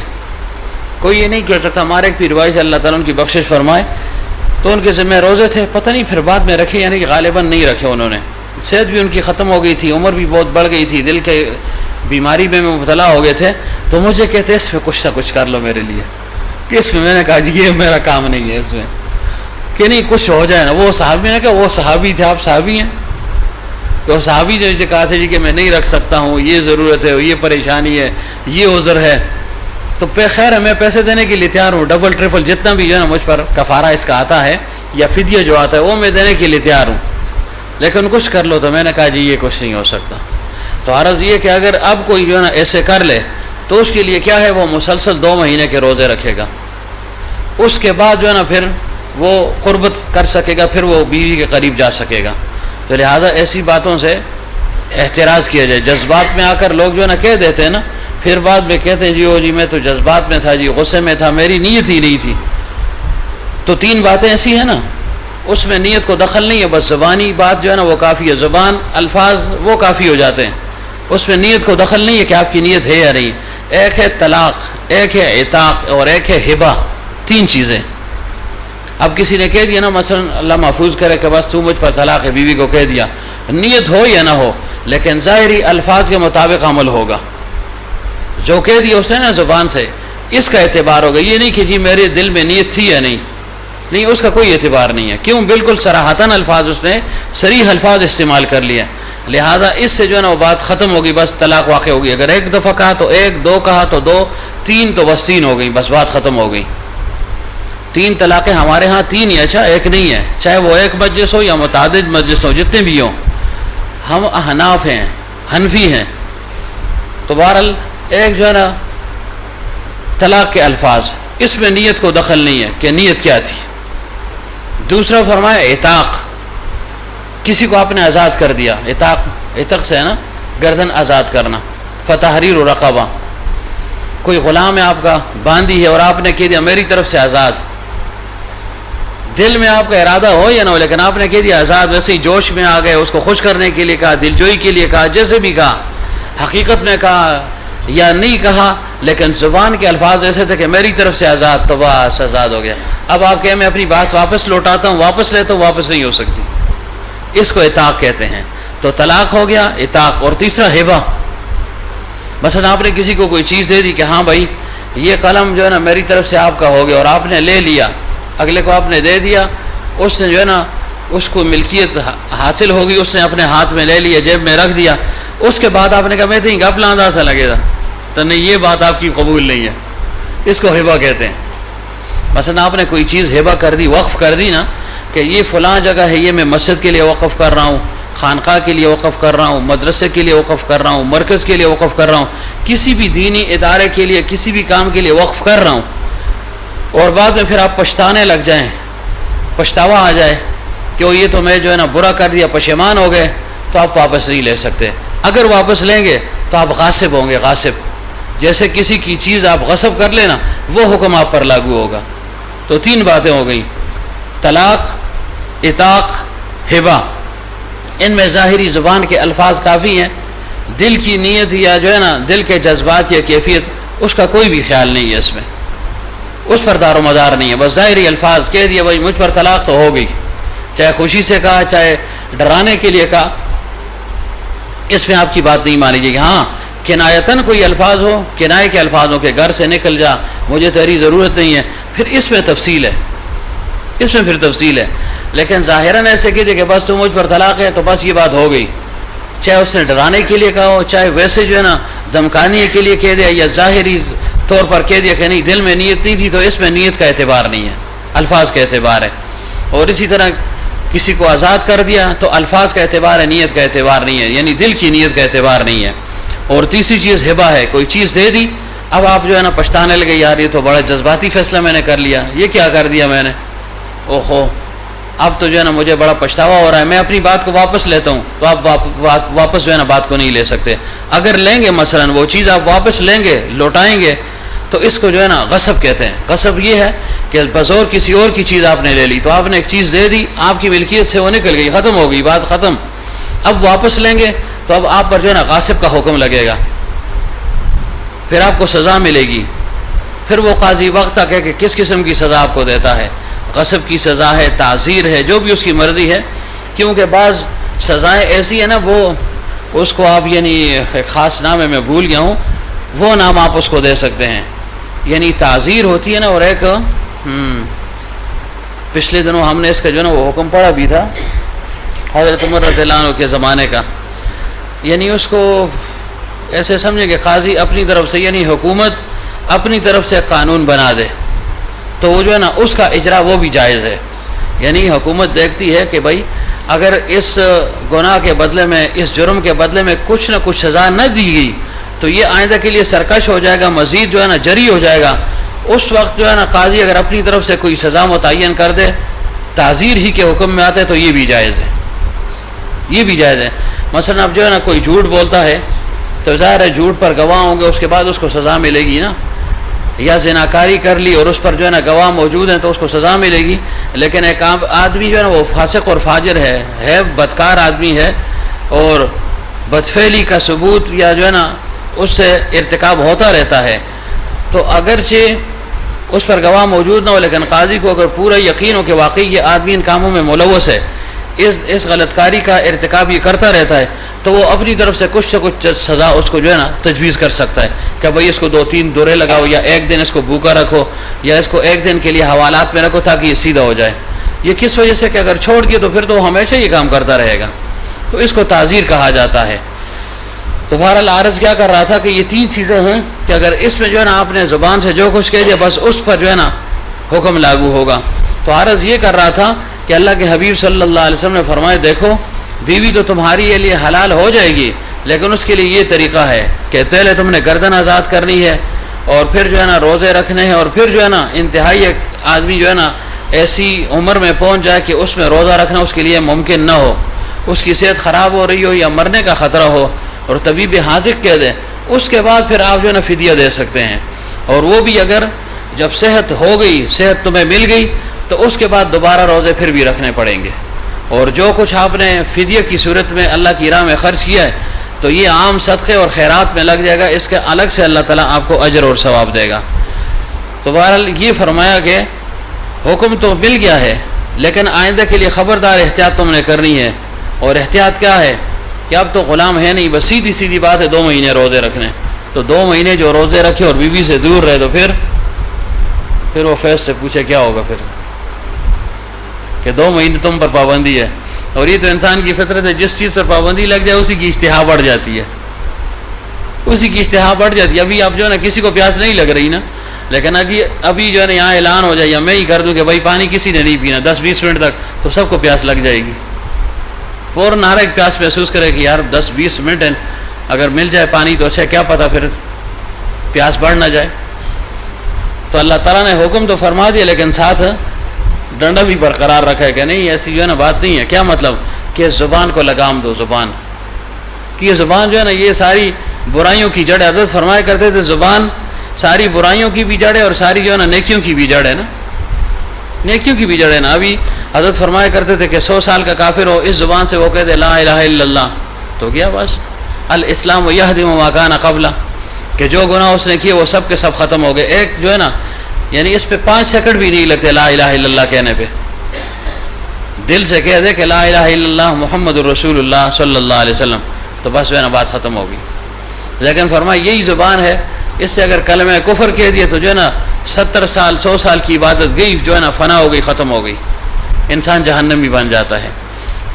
کوئی یہ نہیں کہہ سکتا ہمارے ایک پیر بھائی سے اللہ تعالیٰ ان کی بخشش فرمائے تو ان کے ذمہ روزے تھے پتہ نہیں پھر بعد میں رکھے یعنی کہ غالباً نہیں رکھے انہوں نے صحت بھی ان کی ختم ہو گئی تھی عمر بھی بہت بڑھ گئی تھی دل کے بیماری میں مبتلا ہو گئے تھے تو مجھے کہتے اس پہ کچھ نہ کچھ کر لو میرے لیے کہ اس میں نے کہا جی یہ میرا کام نہیں ہے اس میں کہ نہیں کچھ ہو جائے نا وہ صحابی نے کہا وہ صحابی تھے آپ صحابی ہیں تو صحابی نے مجھے کہا تھا جی کہ میں نہیں رکھ سکتا ہوں یہ ضرورت ہے یہ پریشانی ہے یہ عذر ہے تو خیر ہے میں پیسے دینے کے لیے تیار ہوں ڈبل ٹرپل جتنا بھی جو ہے نا مجھ پر کفارہ اس کا آتا ہے یا فدیہ جو آتا ہے وہ میں دینے کے لیے تیار ہوں لیکن کچھ کر لو تو میں نے کہا جی یہ کچھ نہیں ہو سکتا تو عرض یہ کہ اگر اب کوئی جو ہے نا ایسے کر لے تو اس کے لیے کیا ہے وہ مسلسل 2 مہینے کے روزے رکھے گا اس کے بعد جو ہے نا پھر وہ قربت کر سکے گا پھر وہ بیوی کے قریب جا سکے گا تو لہٰذا ایسی باتوں سے احتراز کیا جائے جذبات میں آ کر لوگ جو ہے نا کہہ دیتے ہیں نا پھر بعد میں کہتے ہیں جی او جی میں تو جذبات میں تھا جی غصے میں تھا میری نیت ہی نہیں تھی تو 3 باتیں ایسی ہیں نا اس میں نیت کو دخل نہیں ہے بس زبانی بات جو ہے نا وہ کافی ہے زبان الفاظ وہ کافی ہو جاتے ہیں اس میں نیت کو دخل نہیں ہے کہ آپ کی نیت ہے یا نہیں ایک ہے طلاق ایک ہے عتاق اور ایک ہے ہبہ 3 چیزیں اب کسی نے کہہ دیا نا مثلا اللہ محفوظ کرے کہ بس تو مجھ پر طلاق ہے بیوی کو کہہ دیا نیت ہو یا نہ ہو، لیکن ظاہری الفاظ کے مطابق عمل ہوگا. جو کہہ دیا اس نے نا زبان سے، اس کا اعتبار ہوگا. یہ نہیں کہ جی میرے دل میں نیت تھی یا نہیں، اس کا کوئی اعتبار نہیں ہے. کیوں؟ بالکل صراحتاً الفاظ اس نے صریح الفاظ استعمال کر لیا، لہٰذا اس سے جو ہے نا وہ بات ختم ہوگی، بس طلاق واقع ہوگی. اگر ایک دفعہ کہا تو ایک، دو کہا تو دو، تین تو بس تین ہو گئی، بس بات ختم ہو گئی. 3 طلاقیں ہمارے ہاں 3 ہی، اچھا ایک نہیں ہے، چاہے وہ ایک مجلس ہو یا متعدد مجلس ہو، جتنے بھی ہوں. ہم احناف ہیں، حنفی ہیں، تو بہرحال ایک جو ہے نا طلاق کے الفاظ، اس میں نیت کو دخل نہیں ہے کہ نیت کیا تھی. دوسرا فرمایا اعتاق، کسی کو آپ نے آزاد کر دیا. اعتاق سے ہے نا گردن آزاد کرنا. فتحریر رقبہ، کوئی غلام ہے آپ کا، باندھی ہے، اور آپ نے کہہ دیا میری طرف سے آزاد. دل میں آپ کا ارادہ ہو یا نہ ہو، لیکن آپ نے کہہ دیا آزاد. ویسے ہی جوش میں آ گئے، اس کو خوش کرنے کے لیے کہا، دلجوئی کے لیے کہا، جیسے بھی کہا، حقیقت میں کہا یا نہیں کہا، لیکن زبان کے الفاظ ایسے تھے کہ میری طرف سے آزاد، تو بس آزاد ہو گیا. اب آپ کہیں میں اپنی بات واپس لوٹاتا ہوں، واپس لیتا ہوں، واپس نہیں ہو سکتی. اس کو اطاق کہتے ہیں. تو طلاق ہو گیا، اطاق. اور تیسرا ہبہ، مثلا آپ نے کسی کو کوئی چیز دے دی کہ ہاں بھائی یہ قلم جو ہے نا میری طرف سے آپ کا ہو گیا، اور آپ نے لے لیا، اگلے کو آپ نے دے دیا، اس نے جو ہے نا اس کو ملکیت حاصل ہوگی، اس نے اپنے ہاتھ میں لے لیا، جیب میں رکھ دیا. اس کے بعد آپ نے کہا میں تو گپ لاندہ سا لگے گا، تو نہیں، یہ بات آپ کی قبول نہیں ہے. اس کو ہبہ کہتے ہیں. مثلا آپ نے کوئی چیز ہبہ کر دی، وقف کر دی نا، کہ یہ فلاں جگہ ہے، یہ میں مسجد کے لیے وقف کر رہا ہوں، خانقاہ کے لیے وقف کر رہا ہوں، مدرسے کے لیے وقف کر رہا ہوں، مرکز کے لیے وقف کر رہا ہوں، کسی بھی دینی ادارے کے لیے، کسی بھی کام کے لیے وقف کر رہا ہوں، اور بعد میں پھر آپ پچھتانے لگ جائیں، پچھتاوا آ جائے کہ یہ تو میں جو ہے نا برا کر دیا، پشیمان ہو گئے، تو آپ واپس نہیں لے سکتے. اگر واپس لیں گے تو آپ غاصب ہوں گے. غاصب جیسے کسی کی چیز آپ غصب کر لینا، وہ حکم آپ پر لاگو ہوگا. تو 3 باتیں ہو گئیں، طلاق، اطاق، ہبہ. ان میں ظاہری زبان کے الفاظ کافی ہیں. دل کی نیت یا جو ہے نا دل کے جذبات یا کیفیت، اس کا کوئی بھی خیال نہیں ہے، اس میں اس پر دار و مدار نہیں ہے. بس ظاہری الفاظ کہہ دیا بھائی مجھ پر طلاق تو ہو گئی، چاہے خوشی سے کہا، چاہے ڈرانے کے لیے کہا، اس میں آپ کی بات نہیں مانی جائے گی. ہاں کنایتاً کوئی الفاظ ہو، کنائے کے الفاظ ہو کہ گھر سے نکل جا، مجھے تیری ضرورت نہیں ہے، پھر اس میں تفصیل ہے، اس میں پھر تفصیل ہے. لیکن ظاہراً ایسے کہتے کہ بس تو مجھ پر طلاق ہے، تو بس یہ بات ہو گئی. چاہے اس نے ڈرانے کے لیے کہا ہو، چاہے ویسے جو ہے نا دھمکانے کے لیے کہہ دیا، یا ظاہری طور پر کہہ دیا کہ نہیں دل میں نیت نہیں تھی، تو اس میں نیت کا اعتبار نہیں ہے، الفاظ کا اعتبار ہے. اور اسی طرح کسی کو آزاد کر دیا تو الفاظ کا اعتبار ہے، نیت کا اعتبار نہیں ہے، یعنی دل کی نیت کا اعتبار نہیں ہے. اور تیسری چیز ہبہ ہے، کوئی چیز دے دی، اب آپ جو ہے نا پچھتانے لگے، یار یہ تو بڑا جذباتی فیصلہ میں نے کر لیا، یہ کیا کر دیا میں نے، اوہو اب تو جو ہے نا مجھے بڑا پچھتاوا ہو رہا ہے، میں اپنی بات کو واپس لیتا ہوں. تو آپ واپس جو ہے نا بات کو نہیں لے سکتے. اگر لیں گے مثلا وہ چیز آپ واپس لیں گے، لوٹائیں گے، تو اس کو جو ہے نا غصب کہتے ہیں. غصب یہ ہے کہ بزور کسی اور کی چیز آپ نے لے لی، تو آپ نے ایک چیز دے دی، آپ کی ملکیت سے وہ نکل گئی، ختم ہو گئی، بات ختم. اب واپس لیں گے تو اب آپ پر جو ہے نا غاصب کا حکم لگے گا، پھر آپ کو سزا ملے گی. پھر وہ قاضی وقت تک ہے کہ کس قسم کی سزا آپ کو دیتا ہے، غصب کی سزا ہے، تعزیر ہے، جو بھی اس کی مرضی ہے. کیونکہ بعض سزائیں ایسی ہیں نا، وہ اس کو آپ یعنی ایک خاص نام ہے، میں بھول گیا ہوں، وہ نام آپ اس کو دے سکتے ہیں. یعنی تعزیر ہوتی ہے نا، اور ایک پچھلے دنوں ہم نے اس کا جو ہے نا وہ حکم پڑھا بھی تھا حضرت عمر رضی اللہ عنہ کے زمانے کا. یعنی اس کو ایسے سمجھے کہ قاضی اپنی طرف سے، یعنی حکومت اپنی طرف سے قانون بنا دے، تو وہ جو ہے نا اس کا اجرا وہ بھی جائز ہے. یعنی حکومت دیکھتی ہے کہ بھائی اگر اس گناہ کے بدلے میں، اس جرم کے بدلے میں کچھ نہ کچھ سزا نہ دی گئی تو یہ آئندہ کے لیے سرکش ہو جائے گا، مزید جو ہے نا جری ہو جائے گا. اس وقت جو ہے نا قاضی اگر اپنی طرف سے کوئی سزا متعین کر دے، تعزیر ہی کے حکم میں آتا ہے، تو یہ بھی جائز ہے، یہ بھی جائز ہے. مثلا اب جو ہے نا کوئی جھوٹ بولتا ہے تو ظاہر ہے جھوٹ پر گواہ ہوں گے، اس کے بعد اس کو سزا ملے گی نا. یا زناکاری کر لی اور اس پر جو ہے نا گواہ موجود ہیں تو اس کو سزا ملے گی. لیکن ایک آدمی جو ہے نا وہ فاسق اور فاجر ہے بدکار آدمی ہے، اور بدفعلی کا ثبوت یا جو ہے نا اس سے ارتکاب ہوتا رہتا ہے، تو اگرچہ اس پر گواہ موجود نہ ہو، لیکن قاضی کو اگر پورا یقین ہو کہ واقعی یہ آدمی ان کاموں میں ملوث ہے، اس غلط کاری کا ارتکاب یہ کرتا رہتا ہے تو وہ اپنی طرف سے کچھ سے کچھ سزا اس کو جو ہے نا تجویز کر سکتا ہے کہ بھائی اس کو 2-3 دورے لگاؤ، یا ایک دن اس کو بھوکا رکھو، یا اس کو ایک دن کے لیے حوالات میں رکھو تاکہ یہ سیدھا ہو جائے۔ یہ کس وجہ سے کہ اگر چھوڑ دیے تو پھر تو ہمیشہ یہ کام کرتا رہے گا، تو اس کو تعزیر کہا جاتا ہے۔ تو بہرحال عارض کیا کر رہا تھا کہ یہ 3 چیزیں ہیں کہ اگر اس میں جو ہے نا آپ نے زبان سے جو کچھ کہہ دیا بس اس پر جو ہے نا حکم لاگو ہوگا۔ تو عارض یہ کر رہا تھا کہ اللہ کے حبیب صلی اللہ علیہ وسلم نے فرمایا دیکھو بیوی تو تمہاری لیے حلال ہو جائے گی، لیکن اس کے لیے یہ طریقہ ہے کہ پہلے تم نے گردن آزاد کرنی ہے، اور پھر جو ہے نا روزے رکھنے ہیں، اور پھر جو ہے نا انتہائی ایک آدمی جو ہے نا ایسی عمر میں پہنچ جائے کہ اس میں روزہ رکھنا اس کے لیے ممکن نہ ہو، اس کی صحت خراب ہو رہی ہو یا مرنے کا خطرہ ہو اور طبیب حاذق کہہ دے، اس کے بعد پھر آپ جو ہے نا فدیہ دے سکتے ہیں، اور وہ بھی اگر جب صحت ہو گئی، صحت تمہیں مل گئی تو اس کے بعد دوبارہ روزے پھر بھی رکھنے پڑیں گے، اور جو کچھ آپ نے فدیہ کی صورت میں اللہ کی راہ میں خرچ کیا ہے تو یہ عام صدقے اور خیرات میں لگ جائے گا، اس کے الگ سے اللہ تعالیٰ آپ کو اجر اور ثواب دے گا۔ تو بہرحال یہ فرمایا کہ حکم تو مل گیا ہے لیکن آئندہ کے لیے خبردار احتیاط تم نے کرنی ہے، اور احتیاط کیا ہے کہ اب تو غلام ہے نہیں، بس سیدھی سیدھی بات ہے 2 مہینے روزے رکھنے، تو 2 مہینے جو روزے رکھے اور بیوی سے دور رہے تو پھر وہ فیض سے پوچھے کیا ہوگا پھر کہ 2 مہینے تم پر پابندی ہے، اور یہ تو انسان کی فطرت ہے، جس چیز پر پابندی لگ جائے اسی کی اشتہا بڑھ جاتی ہے، اسی کی اشتہا بڑھ جاتی ہے۔ ابھی آپ جو ہے نا کسی کو پیاس نہیں لگ رہی نا، لیکن ابھی جو ہے نا یہاں اعلان ہو جائے یا میں ہی کر دوں کہ بھائی پانی کسی نے نہیں پینا 10-20 منٹ تک، تو سب کو پیاس لگ جائے گی، فوراً ہر ایک پیاس محسوس کرے کہ یار 10-20 منٹ اگر مل جائے پانی تو اچھا، کیا پتہ پھر پیاس بڑھ نہ جائے۔ تو اللہ تعالیٰ نے حکم تو فرما دیا لیکن ساتھ ڈنڈا بھی برقرار رکھا ہے کہ نہیں ایسی جو ہے نا بات نہیں ہے۔ کیا مطلب کہ زبان کو لگام دو، زبان کہ یہ زبان جو ہے نا یہ ساری برائیوں کی جڑ ہے۔ حضرت فرمایا کرتے تھے زبان ساری برائیوں کی بھی جڑ ہے اور ساری جو ہے نا نیکیوں کی بھی جڑ ہے نا، نیکیوں کی بھی جڑ ہے نا۔ ابھی حضرت فرمایا کرتے تھے کہ 100 سال کا کافر ہو، اس زبان سے وہ کہہ دے لا الہ الا اللہ تو گیا بس، الاسلام یہدم ما کان قبلہ، کہ جو گناہ اس نے کیے وہ سب کے سب ختم ہو گئے۔ ایک جو ہے نا یعنی اس پہ 5 سیکنڈ بھی نہیں لگتے لا الہ الا اللہ کہنے پہ، دل سے کہہ دے کہ لا الہ الا اللہ محمد الرسول اللہ صلی اللہ علیہ وسلم تو بس جو ہے نا بات ختم ہوگی۔ لیکن فرمایا یہی زبان ہے، اس سے اگر کلمہ کفر کہہ دیے تو جو ہے نا 70 سال 100 سال کی عبادت گئی، جو ہے نا فنا ہو گئی، ختم ہو گئی، انسان جہنمی بن جاتا ہے۔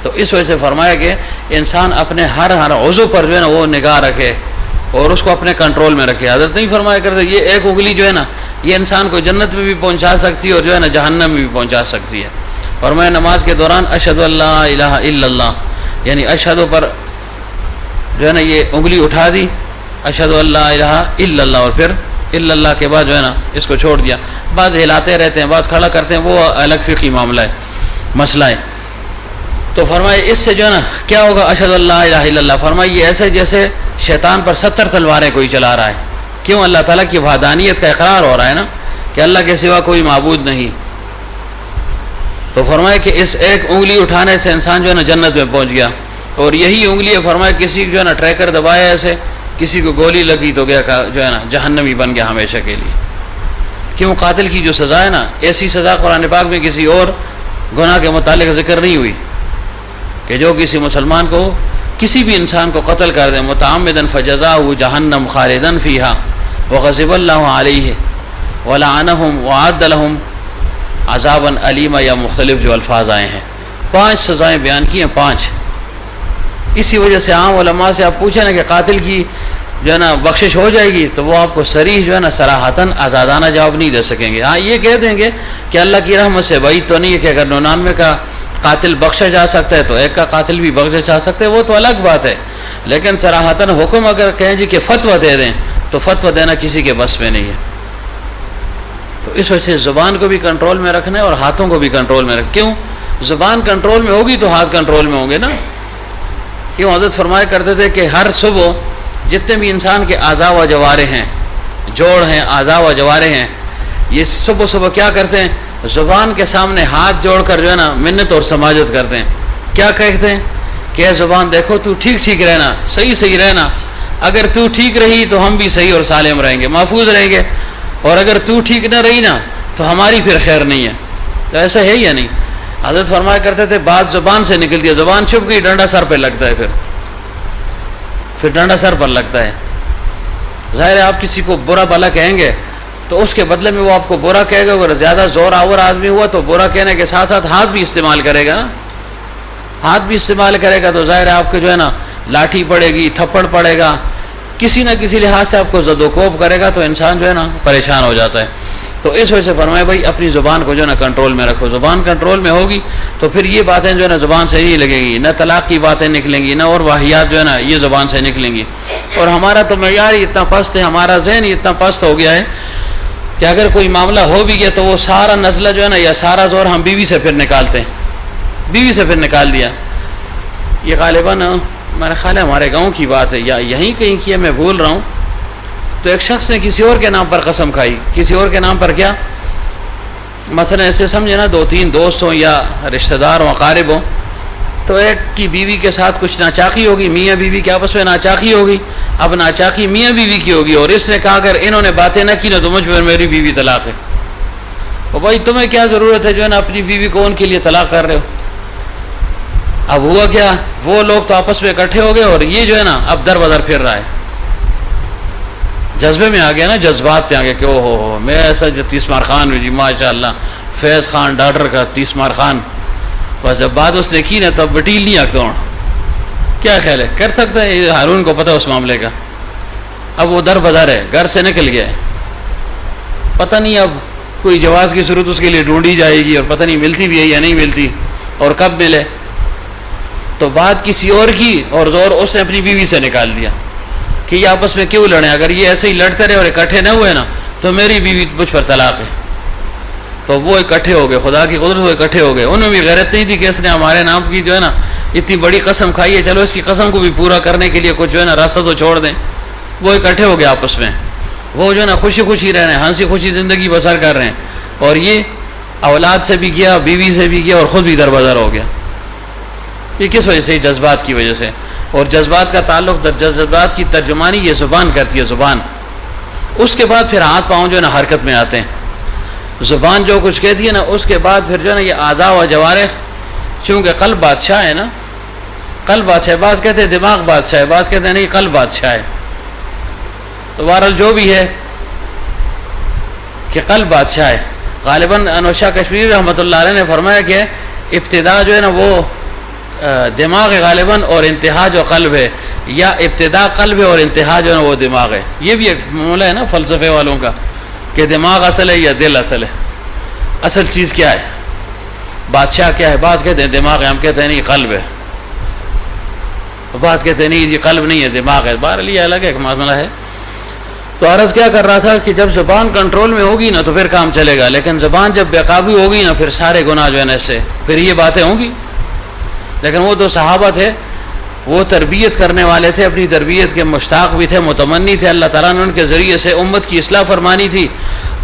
تو اس وجہ سے فرمایا کہ انسان اپنے ہر عضو پر جو ہے نا وہ نگاہ رکھے اور اس کو اپنے کنٹرول میں رکھے۔ حضرت نہیں فرمایا کرتے یہ ایک انگلی جو ہے نا یہ انسان کو جنت میں بھی پہنچا سکتی ہے اور جو ہے نا جہنم میں بھی پہنچا سکتی ہے۔ فرمایا نماز کے دوران اشہد ان لا الہ الا اللہ، یعنی اشہد پر جو ہے نا یہ انگلی اٹھا دی، اشہد ان لا الہ الا اللہ، اور پھر الا اللہ کے بعد جو ہے نا اس کو چھوڑ دیا۔ بعض ہلاتے رہتے ہیں، بعض کھڑا کرتے ہیں، وہ الگ فقہی معاملہ ہے، مسئلہ ہے۔ تو فرمایا اس سے جو ہے نا کیا ہوگا، اشہد ان لا الہ الا اللہ، فرمایا یہ ایسے جیسے شیطان پر 70 تلواریں کوئی چلا رہا ہے۔ کیوں؟ اللہ تعالیٰ کی وحدانیت کا اقرار ہو رہا ہے نا کہ اللہ کے سوا کوئی معبود نہیں۔ تو فرمایا کہ اس ایک انگلی اٹھانے سے انسان جو ہے نا جنت میں پہنچ گیا، اور یہی انگلی فرمایا کسی جو ہے نا ٹریکر دبایا ایسے، کسی کو گولی لگی تو گیا جو ہے نا جہنمی بن گیا ہمیشہ کے لیے۔ کیوں؟ قاتل کی جو سزا ہے نا، ایسی سزا قرآن پاک میں کسی اور گناہ کے متعلق ذکر نہیں ہوئی کہ جو کسی مسلمان کو کسی بھی انسان کو قتل کر دے متعمدن فجزاؤہ جہنم خالدن فیہا وغضب اللہ علیہ ولعنہم وعد لہم عذابا علیما، یا مختلف جو الفاظ آئے ہیں، 5 سزائیں بیان کی ہیں، 5۔ اسی وجہ سے عام علماء سے آپ پوچھیں نا کہ قاتل کی جو ہے نا بخشش ہو جائے گی تو وہ آپ کو صریح جو ہے نا صراحتاً آزادانہ جواب نہیں دے سکیں گے۔ ہاں یہ کہہ دیں گے کہ اللہ کی رحمت سے بعید تو نہیں ہے کہ اگر 99 کا قاتل بخشا جا سکتا ہے تو ایک کا قاتل بھی بخشا جا سکتا ہے، وہ تو الگ بات ہے، لیکن صراحتاً حکم اگر کہیں جی کہ فتویٰ دے دیں تو فتویٰ دینا کسی کے بس میں نہیں ہے۔ تو اس وجہ سے زبان کو بھی کنٹرول میں رکھنا ہے اور ہاتھوں کو بھی کنٹرول میں رکھنا۔ کیوں؟ زبان کنٹرول میں ہوگی تو ہاتھ کنٹرول میں ہوں گے نا۔ کیوں؟ حضرت فرمایا کرتے تھے کہ ہر صبح جتنے بھی انسان کے اعضاء و جوارح ہیں، جوڑ ہیں، اعضاء و جوارح ہیں، یہ صبح صبح کیا کرتے ہیں؟ زبان کے سامنے ہاتھ جوڑ کر جو ہے نا منت اور سماجت کرتے ہیں۔ کیا کہتے ہیں کہ اے زبان دیکھو تو ٹھیک ٹھیک رہنا، صحیح صحیح رہنا، اگر تو ٹھیک رہی تو ہم بھی صحیح اور سالم رہیں گے، محفوظ رہیں گے، اور اگر تو ٹھیک نہ رہی نا تو ہماری پھر خیر نہیں ہے۔ تو ایسا ہے یا نہیں؟ حضرت فرمایا کرتے تھے بات زبان سے نکلتی ہے، زبان چھپ گئی ڈنڈا سر پہ لگتا ہے، پھر ڈنڈا سر پر لگتا ہے۔ ظاہر ہے آپ کسی کو برا بھلا کہیں گے تو اس کے بدلے میں وہ آپ کو برا کہے گا، اگر زیادہ زور آور آدمی ہوا تو برا کہنے کے ساتھ ساتھ ہاتھ بھی استعمال کرے گا نا، ہاتھ بھی استعمال کرے گا تو ظاہر ہے آپ کے جو ہے نا لاٹھی پڑے گی، تھپڑ پڑے گا، کسی نہ کسی لحاظ سے آپ کو زد و کوب کرے گا تو انسان جو ہے نا پریشان ہو جاتا ہے۔ تو اس وجہ سے فرمایا بھائی اپنی زبان کو جو ہے نا کنٹرول میں رکھو، زبان کنٹرول میں ہوگی تو پھر یہ باتیں جو ہے نا زبان سے نہیں لگیں گی، نہ طلاق کی باتیں نکلیں گی، نہ اور واہیات جو ہے نا یہ زبان سے نکلیں گی۔ اور ہمارا تو معیار ہی اتنا پست ہے، ہمارا ذہن ہی اتنا پست ہو گیا ہے کہ اگر کوئی معاملہ ہو بھی گیا تو وہ سارا نزلہ جو ہے نا یا سارا زور ہم بیوی سے پھر نکالتے ہیں، بیوی سے پھر نکال دیا۔ یہ غالباً میرا خیال ہے ہمارے گاؤں کی بات ہے یا یہیں کہیں کی ہے، میں بھول رہا ہوں۔ تو ایک شخص نے کسی اور کے نام پر قسم کھائی، کسی اور کے نام پر کیا، مثلا ایسے سمجھے نا 2-3 دوست ہوں یا رشتہ دار ہوں، اقارب ہوں، تو ایک کی بیوی کے ساتھ کچھ ناچاقی ہوگی، میاں بیوی کے آپس میں ناچاقی ہوگی، اب ناچاقی میاں بیوی کی ہوگی اور اس نے کہا اگر انہوں نے باتیں نہ کی نا تو مجھ پر میری بیوی طلاق ہے۔ اور بھائی تمہیں کیا ضرورت ہے جو ہے نا اپنی بیوی کو ان کے لیے طلاق کر رہے ہو؟ اب ہوا کیا، وہ لوگ تو آپس میں اکٹھے ہو گئے اور یہ جو ہے نا اب در بدر پھر رہا ہے، جذبے میں آ گیا نا، جذبات پہ آ گیا کہ او ہو میں ایسا جو 30 مار خان ہوں جی ماشاء اللہ، فیض خان ڈاکٹر کا 30 مار خان، بس جب بات اس نے کی نا تب وٹیل نہیں آگتا ہوں۔ کیا خیال ہے کر سکتا ہے؟ ہارون کو پتہ اس معاملے کا، اب وہ در بدر ہے، گھر سے نکل گیا ہے، پتہ نہیں اب کوئی جواز کی صورت اس کے لیے ڈھونڈی جائے گی اور پتہ نہیں ملتی بھی ہے یا نہیں ملتی اور کب ملے۔ تو بات کسی اور کی اور زور اس نے اپنی بیوی سے نکال دیا کہ یہ آپس میں کیوں لڑیں، اگر یہ ایسے ہی لڑتے رہے اور اکٹھے نہ ہوئے نا تو میری بیوی مجھ پر طلاق ہے۔ تو وہ اکٹھے ہو گئے، خدا کی قدرت وہ اکٹھے ہو گئے، انہوں نے بھی غیرت نہیں تھی کہ اس نے ہمارے نام کی جو ہے نا اتنی بڑی قسم کھائی ہے، چلو اس کی قسم کو بھی پورا کرنے کے لیے کچھ جو ہے نا راستہ تو چھوڑ دیں۔ وہ اکٹھے ہو گئے آپس میں، وہ جو ہے نا خوشی خوشی رہ رہے ہیں، ہنسی خوشی زندگی بسر کر رہے ہیں، اور یہ اولاد سے بھی گیا، بیوی سے بھی گیا اور خود بھی دربدر ہو گیا۔ یہ کس وجہ سے؟ جذبات کی وجہ سے۔ اور جذبات کا تعلق، جذبات کی ترجمانی یہ زبان کرتی ہے، زبان۔ اس کے بعد پھر ہاتھ پاؤں جو ہے نا حرکت میں آتے ہیں، زبان جو کچھ کہتی ہے نا اس کے بعد پھر جو ہے نا یہ اعضاء و جوارح، چونکہ قلب بادشاہ ہے نا، قلب بادشاہ، بعض کہتے ہیں دماغ بادشاہ ہے، بعض کہتے ہیں نہیں قلب بادشاہ ہے۔ تو بہرحال جو بھی ہے کہ قلب بادشاہ ہے۔ غالباً انور شاہ کشمیری رحمۃ اللہ علیہ نے فرمایا کہ ابتدا جو ہے نا وہ دماغ ہے غالباً اور انتہا جو قلب ہے، یا ابتدا قلب ہے اور انتہا جو ہے نا وہ دماغ ہے۔ یہ بھی ایک معاملہ ہے نا فلسفے والوں کا کہ دماغ اصل ہے یا دل اصل ہے، اصل چیز کیا ہے، بادشاہ کیا ہے؟ بعض کہتے ہیں دماغ ہے، ہم کہتے ہیں نہیں قلب ہے، بعض کہتے ہیں نہیں جی قلب نہیں ہے دماغ ہے۔ بہرحال یہ الگ ایک معاملہ ہے۔ تو عرض کیا کر رہا تھا کہ جب زبان کنٹرول میں ہوگی نا تو پھر کام چلے گا، لیکن زبان جب بے قابو ہوگی نا پھر سارے گناہ جو ہے نا اس سے پھر یہ باتیں ہوں گی۔ لیکن وہ تو صحابہ تھے، وہ تربیت کرنے والے تھے، اپنی تربیت کے مشتاق بھی تھے، متمنی تھے، اللہ تعالیٰ نے ان کے ذریعے سے امت کی اصلاح فرمانی تھی،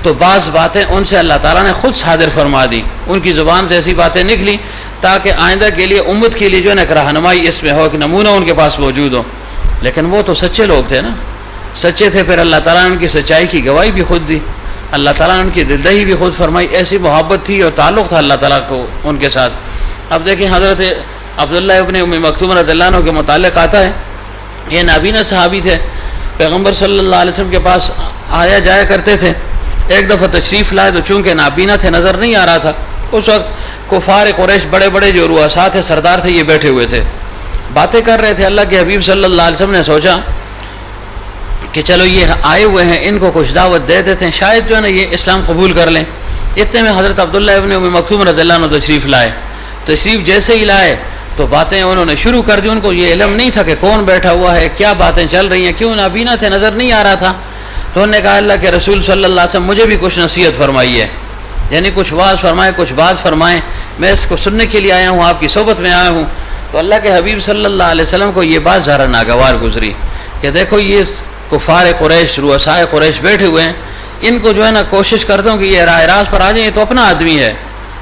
تو بعض باتیں ان سے اللہ تعالیٰ نے خود صادر فرما دی، ان کی زبان سے ایسی باتیں نکلی تاکہ آئندہ کے لیے امت کے لیے جو ہے نا ایک رہنمائی اس میں ہو، ایک نمونہ ان کے پاس موجود ہو۔ لیکن وہ تو سچے لوگ تھے نا، سچے تھے، پھر اللہ تعالیٰ نے ان کی سچائی کی گواہی بھی خود دی، اللہ تعالیٰ نے ان کی دلدہی بھی خود فرمائی، ایسی محبت تھی اور تعلق تھا اللہ تعالیٰ کو ان کے ساتھ۔ اب دیکھیں حضرت عبداللہ ابن ام مکتوم رضی اللہ عنہ کے متعلق آتا ہے، یہ نابینا صحابی تھے، پیغمبر صلی اللہ علیہ وسلم کے پاس آیا جایا کرتے تھے۔ ایک دفعہ تشریف لائے تو چونکہ نابینا تھے، نظر نہیں آ رہا تھا، اس وقت کفار قریش بڑے بڑے جو رؤساء تھے، سردار تھے، یہ بیٹھے ہوئے تھے، باتیں کر رہے تھے۔ اللہ کے حبیب صلی اللہ علیہ وسلم نے سوچا کہ چلو یہ آئے ہوئے ہیں، ان کو کچھ دعوت دے دیتے ہیں، شاید جو ہے نا یہ اسلام قبول کر لیں۔ اتنے میں حضرت عبداللہ ابن ام مکتوم رضی اللہ عنہ تشریف لائے۔ تشریف جیسے ہی لائے تو باتیں انہوں نے شروع کر دی، ان کو یہ علم نہیں تھا کہ کون بیٹھا ہوا ہے، کیا باتیں چل رہی ہیں، کیوں نابینا تھے، نظر نہیں آ رہا تھا۔ تو انہوں نے کہا اللہ کے رسول صلی اللہ علیہ وسلم مجھے بھی کچھ نصیحت فرمائی ہے، یعنی کچھ واعظ فرمائیں، کچھ بات فرمائیں، میں اس کو سننے کے لیے آیا ہوں، آپ کی صحبت میں آیا ہوں۔ تو اللہ کے حبیب صلی اللہ علیہ وسلم کو یہ بات ذرا ناگوار گزری کہ دیکھو یہ کفار قریش، رؤساء قریش بیٹھے ہوئے ہیں، ان کو جو ہے نا کوشش کرتا ہوں کہ یہ راہ راست پر آ جائیں، یہ تو اپنا آدمی ہے،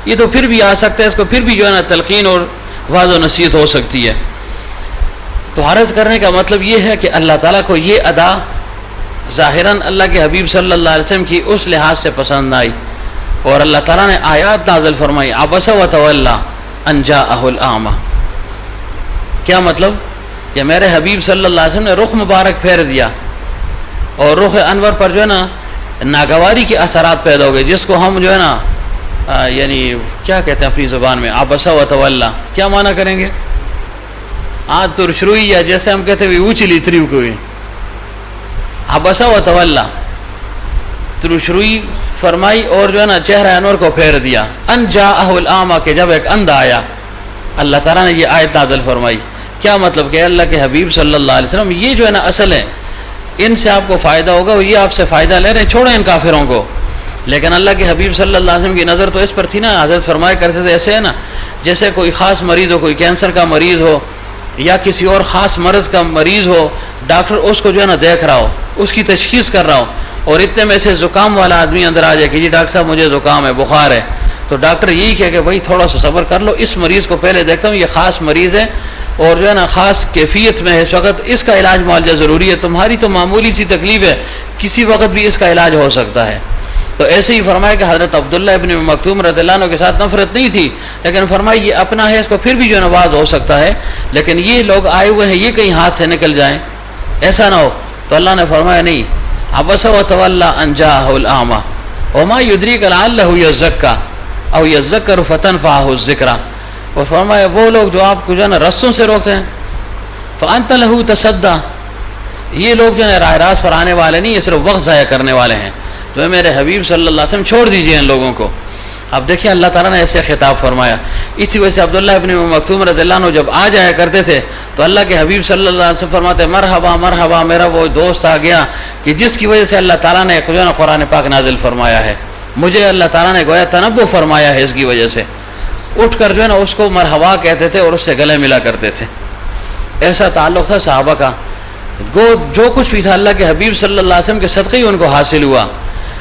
یہ تو پھر بھی آ سکتا ہے، اس کو پھر بھی جو ہے نا تلقین اور واضح و نصیحت ہو سکتی ہے۔ تو عرض کرنے کا مطلب یہ ہے کہ اللہ تعالیٰ کو یہ ادا ظاہراً اللہ کے حبیب صلی اللہ علیہ وسلم کی اس لحاظ سے پسند آئی اور اللہ تعالیٰ نے آیات نازل فرمائی، عبس و تولی ان جاءہ الاعمی. کیا مطلب؟ کہ میرے حبیب صلی اللہ علیہ وسلم نے رخ مبارک پھیر دیا اور رخ انور پر جو ہے نا ناگواری کے اثرات پیدا ہو گئے، جس کو ہم جو ہے نا یعنی کیا کہتے ہیں اپنی زبان میں، عبس و تولی کیا معنی کریں گے؟ آج ترشروئی، یا جیسے ہم کہتے ہیں اونچلی تریو کوئی، عبس و تولی ترشروئی فرمائی اور جو ہے نا چہرہ انور کو پھیر دیا. ان جاءہ الاعمی کہ جب ایک اندھا آیا. اللہ تعالیٰ نے یہ آیت نازل فرمائی. کیا مطلب کہ اللہ کے حبیب صلی اللہ علیہ وسلم یہ جو ہے نا اصل ہے، ان سے آپ کو فائدہ ہوگا، وہ یہ آپ سے فائدہ لے رہے ہیں، چھوڑیں ان کافروں کو. لیکن اللہ کے حبیب صلی اللہ علیہ وسلم کی نظر تو اس پر تھی نا، حضرت فرمایا کرتے تھے ایسے ہے نا جیسے کوئی خاص مریض ہو، کوئی کینسر کا مریض ہو یا کسی اور خاص مرض کا مریض ہو، ڈاکٹر اس کو جو ہے نا دیکھ رہا ہو، اس کی تشخیص کر رہا ہو، اور اتنے میں سے زکام والا آدمی اندر آ جائے کہ جی ڈاکٹر صاحب مجھے زکام ہے، بخار ہے، تو ڈاکٹر یہی کہے کہ بھائی تھوڑا سا صبر کر لو، اس مریض کو پہلے دیکھتا ہوں، یہ خاص مریض ہے اور جو ہے نا خاص کیفیت میں ہے اس وقت، اس کا علاج معالجہ ضروری ہے، تمہاری تو معمولی سی تکلیف ہے، کسی وقت بھی اس کا علاج ہو سکتا ہے. تو ایسے ہی فرمایا کہ حضرت عبداللہ ابن مکتوم رضی اللہ عنہ کے ساتھ نفرت نہیں تھی، لیکن فرمایا یہ اپنا ہے، اس کو پھر بھی جو ہے نواز ہو سکتا ہے، لیکن یہ لوگ آئے ہوئے ہیں، یہ کہیں ہاتھ سے نکل جائیں، ایسا نہ ہو. تو اللہ نے فرمایا نہیں، عبس و تولی ان جاءہ الاعمی وما یدریک لعلہ یزکی او یذکر فتنفعہ الذکریٰ. اور فرمایا وہ لوگ جو آپ کو جو ہے نا رستوں سے روکتے ہیں، فانت لہ تصدی، یہ لوگ جو ہے راہ راست پر آنے والے نہیں، یہ صرف وقت ضائع کرنے والے ہیں. تو میرے حبیب صلی اللہ علیہ وسلم چھوڑ دیجئے ان لوگوں کو. اب دیکھیں اللہ تعالیٰ نے ایسے خطاب فرمایا. اسی وجہ سے عبداللہ ابن مکتوم رضی اللہ عنہ جب آ جایا کرتے تھے تو اللہ کے حبیب صلی اللہ علیہ وسلم فرماتے مرحبا مرحبا، میرا وہ دوست آ گیا کہ جس کی وجہ سے اللہ تعالیٰ نے جو ہے نا قرآن پاک نازل فرمایا ہے، مجھے اللہ تعالیٰ نے گویا تنبہ فرمایا ہے اس کی وجہ سے. اٹھ کر جو ہے نا اس کو مرحبا کہتے تھے اور اس سے گلے ملا کرتے تھے. ایسا تعلق تھا صحابہ کا. جو کچھ بھی تھا اللہ کے حبیب صلی اللہ علیہ وسلم کے صدقے ہی ان کو حاصل ہوا.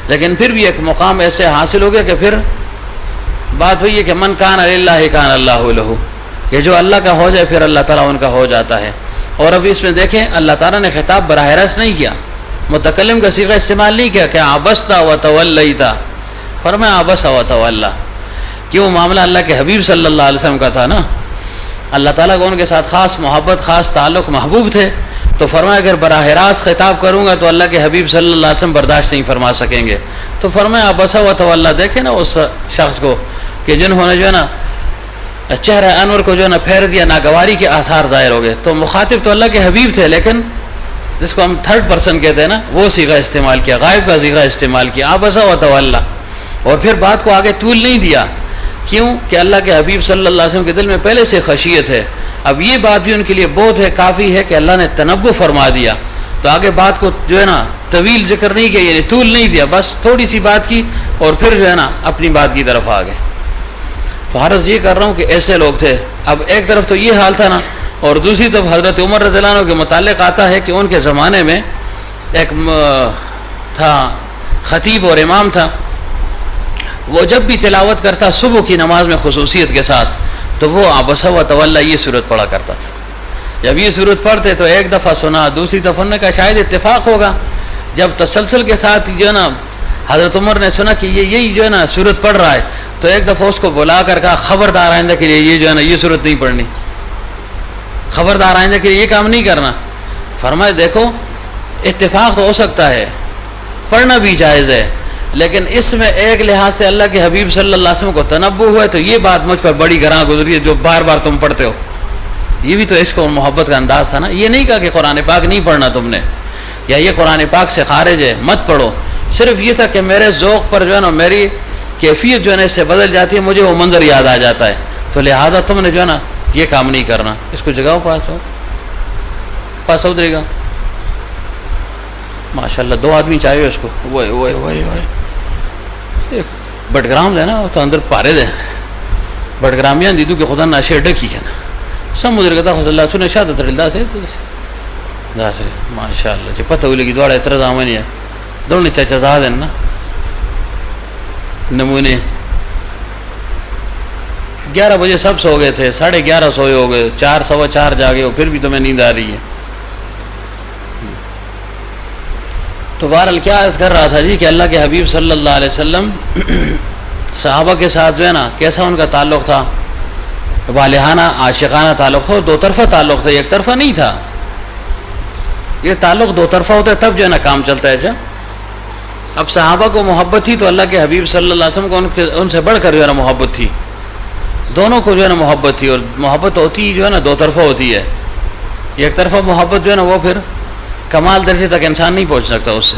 لیکن پھر بھی ایک مقام ایسے حاصل ہو گیا کہ پھر بات ہوئی ہے کہ من کان للہ کان اللہ لہ، کہ جو اللہ کا ہو جائے پھر اللہ تعالیٰ ان کا ہو جاتا ہے. اور ابھی اس میں دیکھیں اللہ تعالیٰ نے خطاب براہ راست نہیں کیا، متکلم کا صیغہ استعمال نہیں کیا کہ عبست و تولیت، فرمایا عبس و تولی، کہ وہ معاملہ اللہ کے حبیب صلی اللہ علیہ وسلم کا تھا نا، اللہ تعالیٰ کو ان کے ساتھ خاص محبت، خاص تعلق، محبوب تھے. تو فرمایا اگر براہ راست خطاب کروں گا تو اللہ کے حبیب صلی اللہ علیہ وسلم برداشت نہیں فرما سکیں گے. تو فرمایا عبس و تولی. دیکھیں نا اس شخص کو کہ جنہوں نے جو ہے نا چہرہ انور کو جو ہے نا پھیر دیا، ناگواری کے آثار ظاہر ہو گئے. تو مخاطب تو اللہ کے حبیب تھے، لیکن جس کو ہم تھرڈ پرسن کہتے ہیں نا وہ صیغہ استعمال کیا، غائب کا صیغہ استعمال کیا، عبس و تولی. اور پھر بات کو آگے طول نہیں دیا. کیوں؟ کہ اللہ کے حبیب صلی اللہ علیہ وسلم کے دل میں پہلے سے خشیت ہے. اب یہ بات بھی ان کے لیے بہت ہے، کافی ہے کہ اللہ نے تنبہ فرما دیا. تو آگے بات کو جو ہے نا طویل ذکر نہیں کیا، یعنی طول نہیں دیا، بس تھوڑی سی بات کی اور پھر جو ہے نا اپنی بات کی طرف آ گئے. تو عرض یہ کر رہا ہوں کہ ایسے لوگ تھے. اب ایک طرف تو یہ حال تھا نا، اور دوسری طرف حضرت عمر رضی اللہ عنہ کے متعلق آتا ہے کہ ان کے زمانے میں ایک تھا خطیب اور امام تھا، وہ جب بھی تلاوت کرتا صبح کی نماز میں خصوصیت کے ساتھ تو وہ عبس و تولی یہ صورت پڑھا کرتا تھا. جب یہ صورت پڑھتے تو ایک دفعہ سنا، دوسری دفعہ نے کہا شاید اتفاق ہوگا. جب تسلسل کے ساتھ جو ہے نا حضرت عمر نے سنا کہ یہی جو ہے نا صورت پڑھ رہا ہے تو ایک دفعہ اس کو بلا کر کہا خبردار آئندہ کے لیے یہ جو ہے نا یہ صورت نہیں پڑھنی، خبردار آئندہ کے لیے یہ کام نہیں کرنا. فرمائے دیکھو اتفاق تو ہو سکتا ہے، پڑھنا بھی جائز ہے، لیکن اس میں ایک لحاظ سے اللہ کے حبیب صلی اللہ علیہ وسلم کو تنبہ ہوا ہے تو یہ بات مجھ پر بڑی گراں گزری ہے جو بار بار تم پڑھتے ہو. یہ بھی تو اس کو محبت کا انداز تھا نا. یہ نہیں کہا کہ قرآن پاک نہیں پڑھنا تم نے یا یہ قرآن پاک سے خارج ہے مت پڑھو، صرف یہ تھا کہ میرے ذوق پر جو ہے نا میری کیفیت جو ہے نا اس سے بدل جاتی ہے، مجھے وہ منظر یاد آ جاتا ہے، تو لہٰذا تم نے جو ہے نا یہ کام نہیں کرنا. اس کو جگاؤ، پاس ادھرے گا. ماشاء اللہ 2 آدمی چاہیے اس کو. بٹگرام دے نا تو اندر پارے دے بٹگرامیاں دیدو کہ خدا ناشے ڈکی ہے نا سمندر کہتا خدا اللہ سنے شہادت رلدہ سے ماشاء اللہ چی پتہ ہوئی لگی دوڑا اترا زامنی ہے دوڑنے چاچا زہا دیں نا نمونے. 11 بجے سب سو گئے تھے، 11:30 سوئے ہو گئے، 4 سوا 4 جاگے ہو، پھر بھی تمہیں نیند آ رہی ہے. تو بہرحال کیا عرض کر رہا تھا جی کہ اللہ کے حبیب صلی اللہ علیہ وسلم صحابہ کے ساتھ جو ہے نا کیسا ان کا تعلق تھا، والہانہ عاشقانہ تعلق تھا، اور دو طرفہ تعلق تھا، ایک طرفہ نہیں تھا. یہ تعلق دو طرفہ ہوتا ہے تب جو ہے نا کام چلتا ہے. اب صحابہ کو محبت تھی تو اللہ کے حبیب صلی اللہ علیہ وسلم کو ان سے بڑھ کر جو ہے نا محبت تھی. دونوں کو جو ہے نا محبت تھی، اور محبت ہوتی جو ہے نا دو طرفہ ہوتی ہے. ایک طرفہ محبت جو ہے نا وہ پھر کمال درجے تک انسان نہیں پہنچ سکتا اس سے.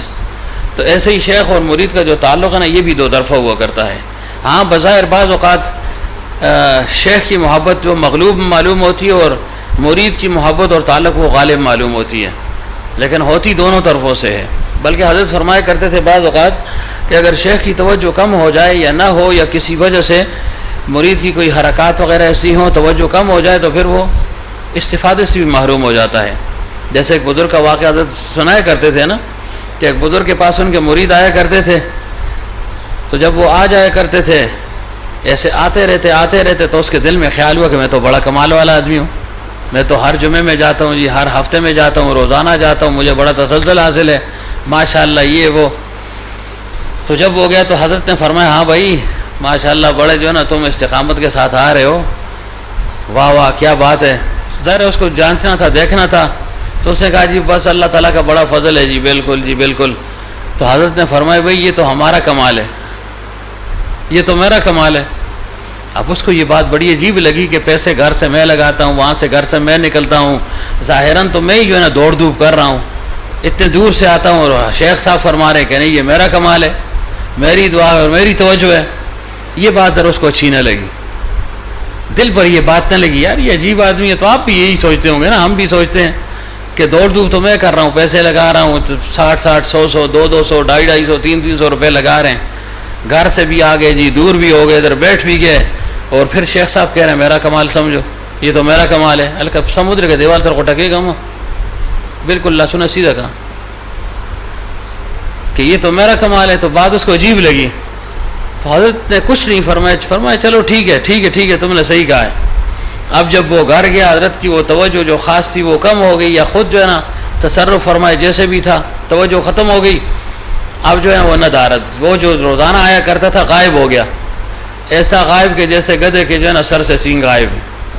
تو ایسے ہی شیخ اور مرید کا جو تعلق ہے نا یہ بھی دو طرفہ ہوا کرتا ہے. ہاں بظاہر بعض اوقات شیخ کی محبت جو مغلوب معلوم ہوتی ہے اور مرید کی محبت اور تعلق وہ غالب معلوم ہوتی ہے، لیکن ہوتی دونوں طرفوں سے ہے. بلکہ حضرت فرمایا کرتے تھے بعض اوقات کہ اگر شیخ کی توجہ کم ہو جائے یا نہ ہو، یا کسی وجہ سے مرید کی کوئی حرکات وغیرہ ایسی ہوں توجہ کم ہو جائے، تو پھر وہ استفادے سے بھی محروم ہو جاتا ہے. جیسے ایک بزرگ کا واقعہ حضرت سنایا کرتے تھے نا کہ ایک بزرگ کے پاس ان کے مرید آیا کرتے تھے، تو جب وہ آ جایا کرتے تھے ایسے آتے رہتے تو اس کے دل میں خیال ہوا کہ میں تو بڑا کمال والا آدمی ہوں، میں تو ہر جمعے میں جاتا ہوں جی، ہر ہفتے میں جاتا ہوں، روزانہ جاتا ہوں، مجھے بڑا تسلسل حاصل ہے، ماشاءاللہ یہ وہ. تو جب ہو گیا تو حضرت نے فرمایا ہاں بھائی ماشاءاللہ بڑے جو ہے نا تم استقامت کے ساتھ آ رہے ہو، واہ واہ کیا بات ہے. ظاہر اس کو جانچنا تھا، دیکھنا تھا. تو اس نے کہا جی بس اللہ تعالیٰ کا بڑا فضل ہے جی، بالکل جی بالکل. تو حضرت نے فرمایا بھائی یہ تو ہمارا کمال ہے، یہ تو میرا کمال ہے. اب اس کو یہ بات بڑی عجیب لگی کہ پیسے گھر سے میں لگاتا ہوں، وہاں سے گھر سے میں نکلتا ہوں، ظاہراً تو میں ہی جو ہے نا دوڑ دھوپ کر رہا ہوں، اتنے دور سے آتا ہوں، اور شیخ صاحب فرما رہے ہیں کہ نہیں یہ میرا کمال ہے، میری دعا ہے اور میری توجہ ہے. یہ بات ذرا اس کو اچھی نہ لگی، دل پر یہ بات نہ لگی، یار یہ عجیب آدمی ہے. تو آپ بھی یہی سوچتے ہوں گے نا، ہم بھی سوچتے ہیں کہ دوڑ دھوپ تو میں کر رہا ہوں، پیسے لگا رہا ہوں 60 100 200 250 300 روپے لگا رہے ہیں، گھر سے بھی آ گئے جی، دور بھی ہو گئے، ادھر بیٹھ بھی گئے، اور پھر شیخ صاحب کہہ رہے ہیں میرا کمال سمجھو، یہ تو میرا کمال ہے. ہلکا سمندر کے دیوال سر کو ٹکے گا وہ بالکل اللہ سنا سیدھا کہا کہ یہ تو میرا کمال ہے. تو بات اس کو عجیب لگی. تو حضرت نے کچھ نہیں فرمایا چلو ٹھیک ہے تم نے صحیح کہا ہے. اب جب وہ گھر گیا حضرت کی وہ توجہ جو خاص تھی وہ کم ہو گئی، یا خود جو ہے نا تصرف فرمائے جیسے بھی تھا توجہ ختم ہو گئی. اب جو ہے وہ ندارت، وہ جو روزانہ آیا کرتا تھا غائب ہو گیا، ایسا غائب کہ جیسے گدھے کے جو ہے نا سر سے سینگ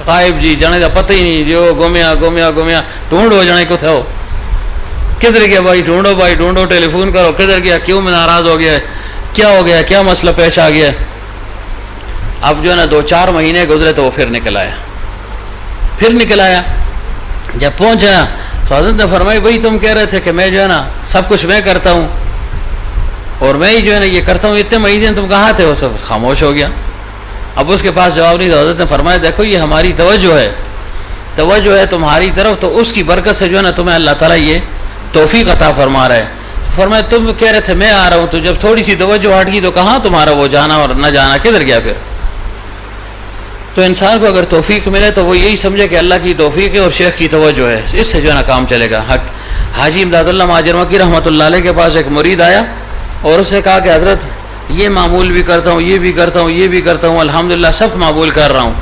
غائب جی، جانے کا پتہ ہی نہیں، جو گمیا ڈھونڈو جانے کو تھا، کدھر گیا بھائی ڈھونڈو ٹیلی فون کرو، کدھر گیا، کیوں میں ناراض ہو گیا، کیا ہو گیا، کیا مسئلہ پیش آ گیا. اب جو ہے نا 2-4 مہینے گزرے تو وہ پھر نکل آیا. جب پہنچا تو حضرت نے فرمائی بھائی تم کہہ رہے تھے کہ میں جو ہے نا سب کچھ میں کرتا ہوں اور میں ہی جو ہے نا یہ کرتا ہوں، اتنے مہینے تم کہاں تھے؟ وہ سب خاموش ہو گیا. اب اس کے پاس جواب نہیں تھا. حضرت نے فرمایا دیکھو یہ ہماری توجہ ہے تمہاری طرف، تو اس کی برکت سے جو ہے نا تمہیں اللہ تعالیٰ یہ توفیق عطا فرما رہا ہے. فرمایا تم کہہ رہے تھے میں آ رہا ہوں، تو جب تھوڑی سی توجہ ہٹ گئی تو کہاں تمہارا وہ جانا اور نہ جانا کدھر گیا پھر. تو انسان کو اگر توفیق ملے تو وہ یہی سمجھے کہ اللہ کی توفیق ہے اور شیخ کی توجہ ہے، اس سے جو ہے نا کام چلے گا. حاجی امداد اللہ مہاجر مکی رحمۃ اللہ علیہ کے پاس ایک مرید آیا اور اس نے کہا کہ حضرت یہ معمول بھی کرتا ہوں، یہ بھی کرتا ہوں، الحمدللہ سب معمول کر رہا ہوں،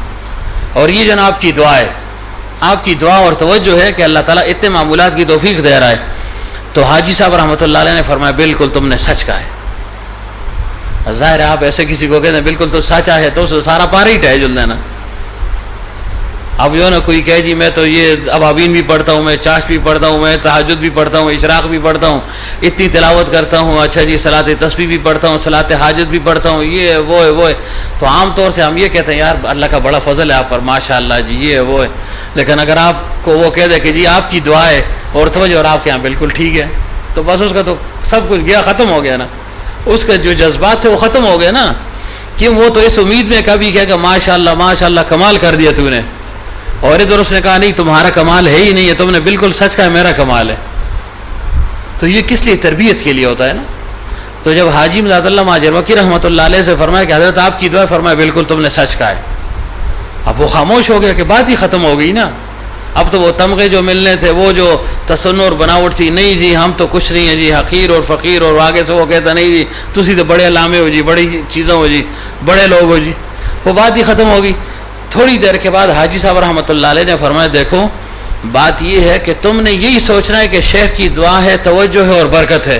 اور یہ جناب آپ کی دعا ہے، آپ کی دعا اور توجہ ہے کہ اللہ تعالیٰ اتنے معمولات کی توفیق دے رہا ہے. تو حاجی صاحب رحمۃ اللہ علیہ نے فرمایا بالکل تم نے سچ کہا ہے. ظاہر ہے آپ ایسے کسی کو کہتے ہیں بالکل تو سچ ہے تو سارا پارا ہی ٹہ جل دینا. اب جو ہے نا کوئی کہے جی میں تو یہ ابابین بھی پڑھتا ہوں، میں چاش بھی پڑھتا ہوں، میں تہجد بھی پڑھتا ہوں، اشراق بھی پڑھتا ہوں، اتنی تلاوت کرتا ہوں، اچھا جی صلاۃ تسبیح بھی پڑھتا ہوں، صلاۃ حاجت بھی پڑھتا ہوں، یہ وہ ہے. تو عام طور سے ہم یہ کہتے ہیں یار اللہ کا بڑا فضل ہے آپ پر، ماشاء اللہ جی یہ وہ ہے. لیکن اگر آپ کو وہ کہہ دے کہ جی آپ کی دعا ہے اور توجہ اور آپ کے یہاں بالکل ٹھیک ہے، تو بس اس کا تو سب کچھ گیا، ختم ہو گیا نا. اس کے جو جذبات تھے وہ ختم ہو گئے نا. کیوں؟ وہ تو اس امید میں کبھی کہا کہ ماشاء اللہ کمال کر دیا تو نے، اور ادھر اس نے کہا نہیں تمہارا کمال ہے ہی نہیں ہے، تم نے بالکل سچ کہا میرا کمال ہے. تو یہ کس لیے؟ تربیت کے لیے ہوتا ہے نا. تو جب حاجی امداد اللہ مہاجر مکی رحمۃ اللہ علیہ سے فرمایا کہ حضرت آپ کی دعا، فرمایا بالکل تم نے سچ کہا ہے. اب وہ خاموش ہو گیا کہ بات ہی ختم ہو گئی نا. اب تو وہ تمغے جو ملنے تھے، وہ جو تصنع اور بناوٹ تھی، نہیں جی ہم تو کچھ نہیں ہیں جی، حقیر اور فقیر، اور آگے سے وہ کہتا نہیں جی تسی تو بڑے علامے ہو جی، بڑی چیزیں ہو جی، بڑے لوگ ہو جی. وہ بات ہی ختم ہو گئی. تھوڑی دیر کے بعد حاجی صاحب رحمۃ اللہ علیہ نے فرمایا دیکھو بات یہ ہے کہ تم نے یہی سوچنا ہے کہ شیخ کی دعا ہے، توجہ ہے اور برکت ہے.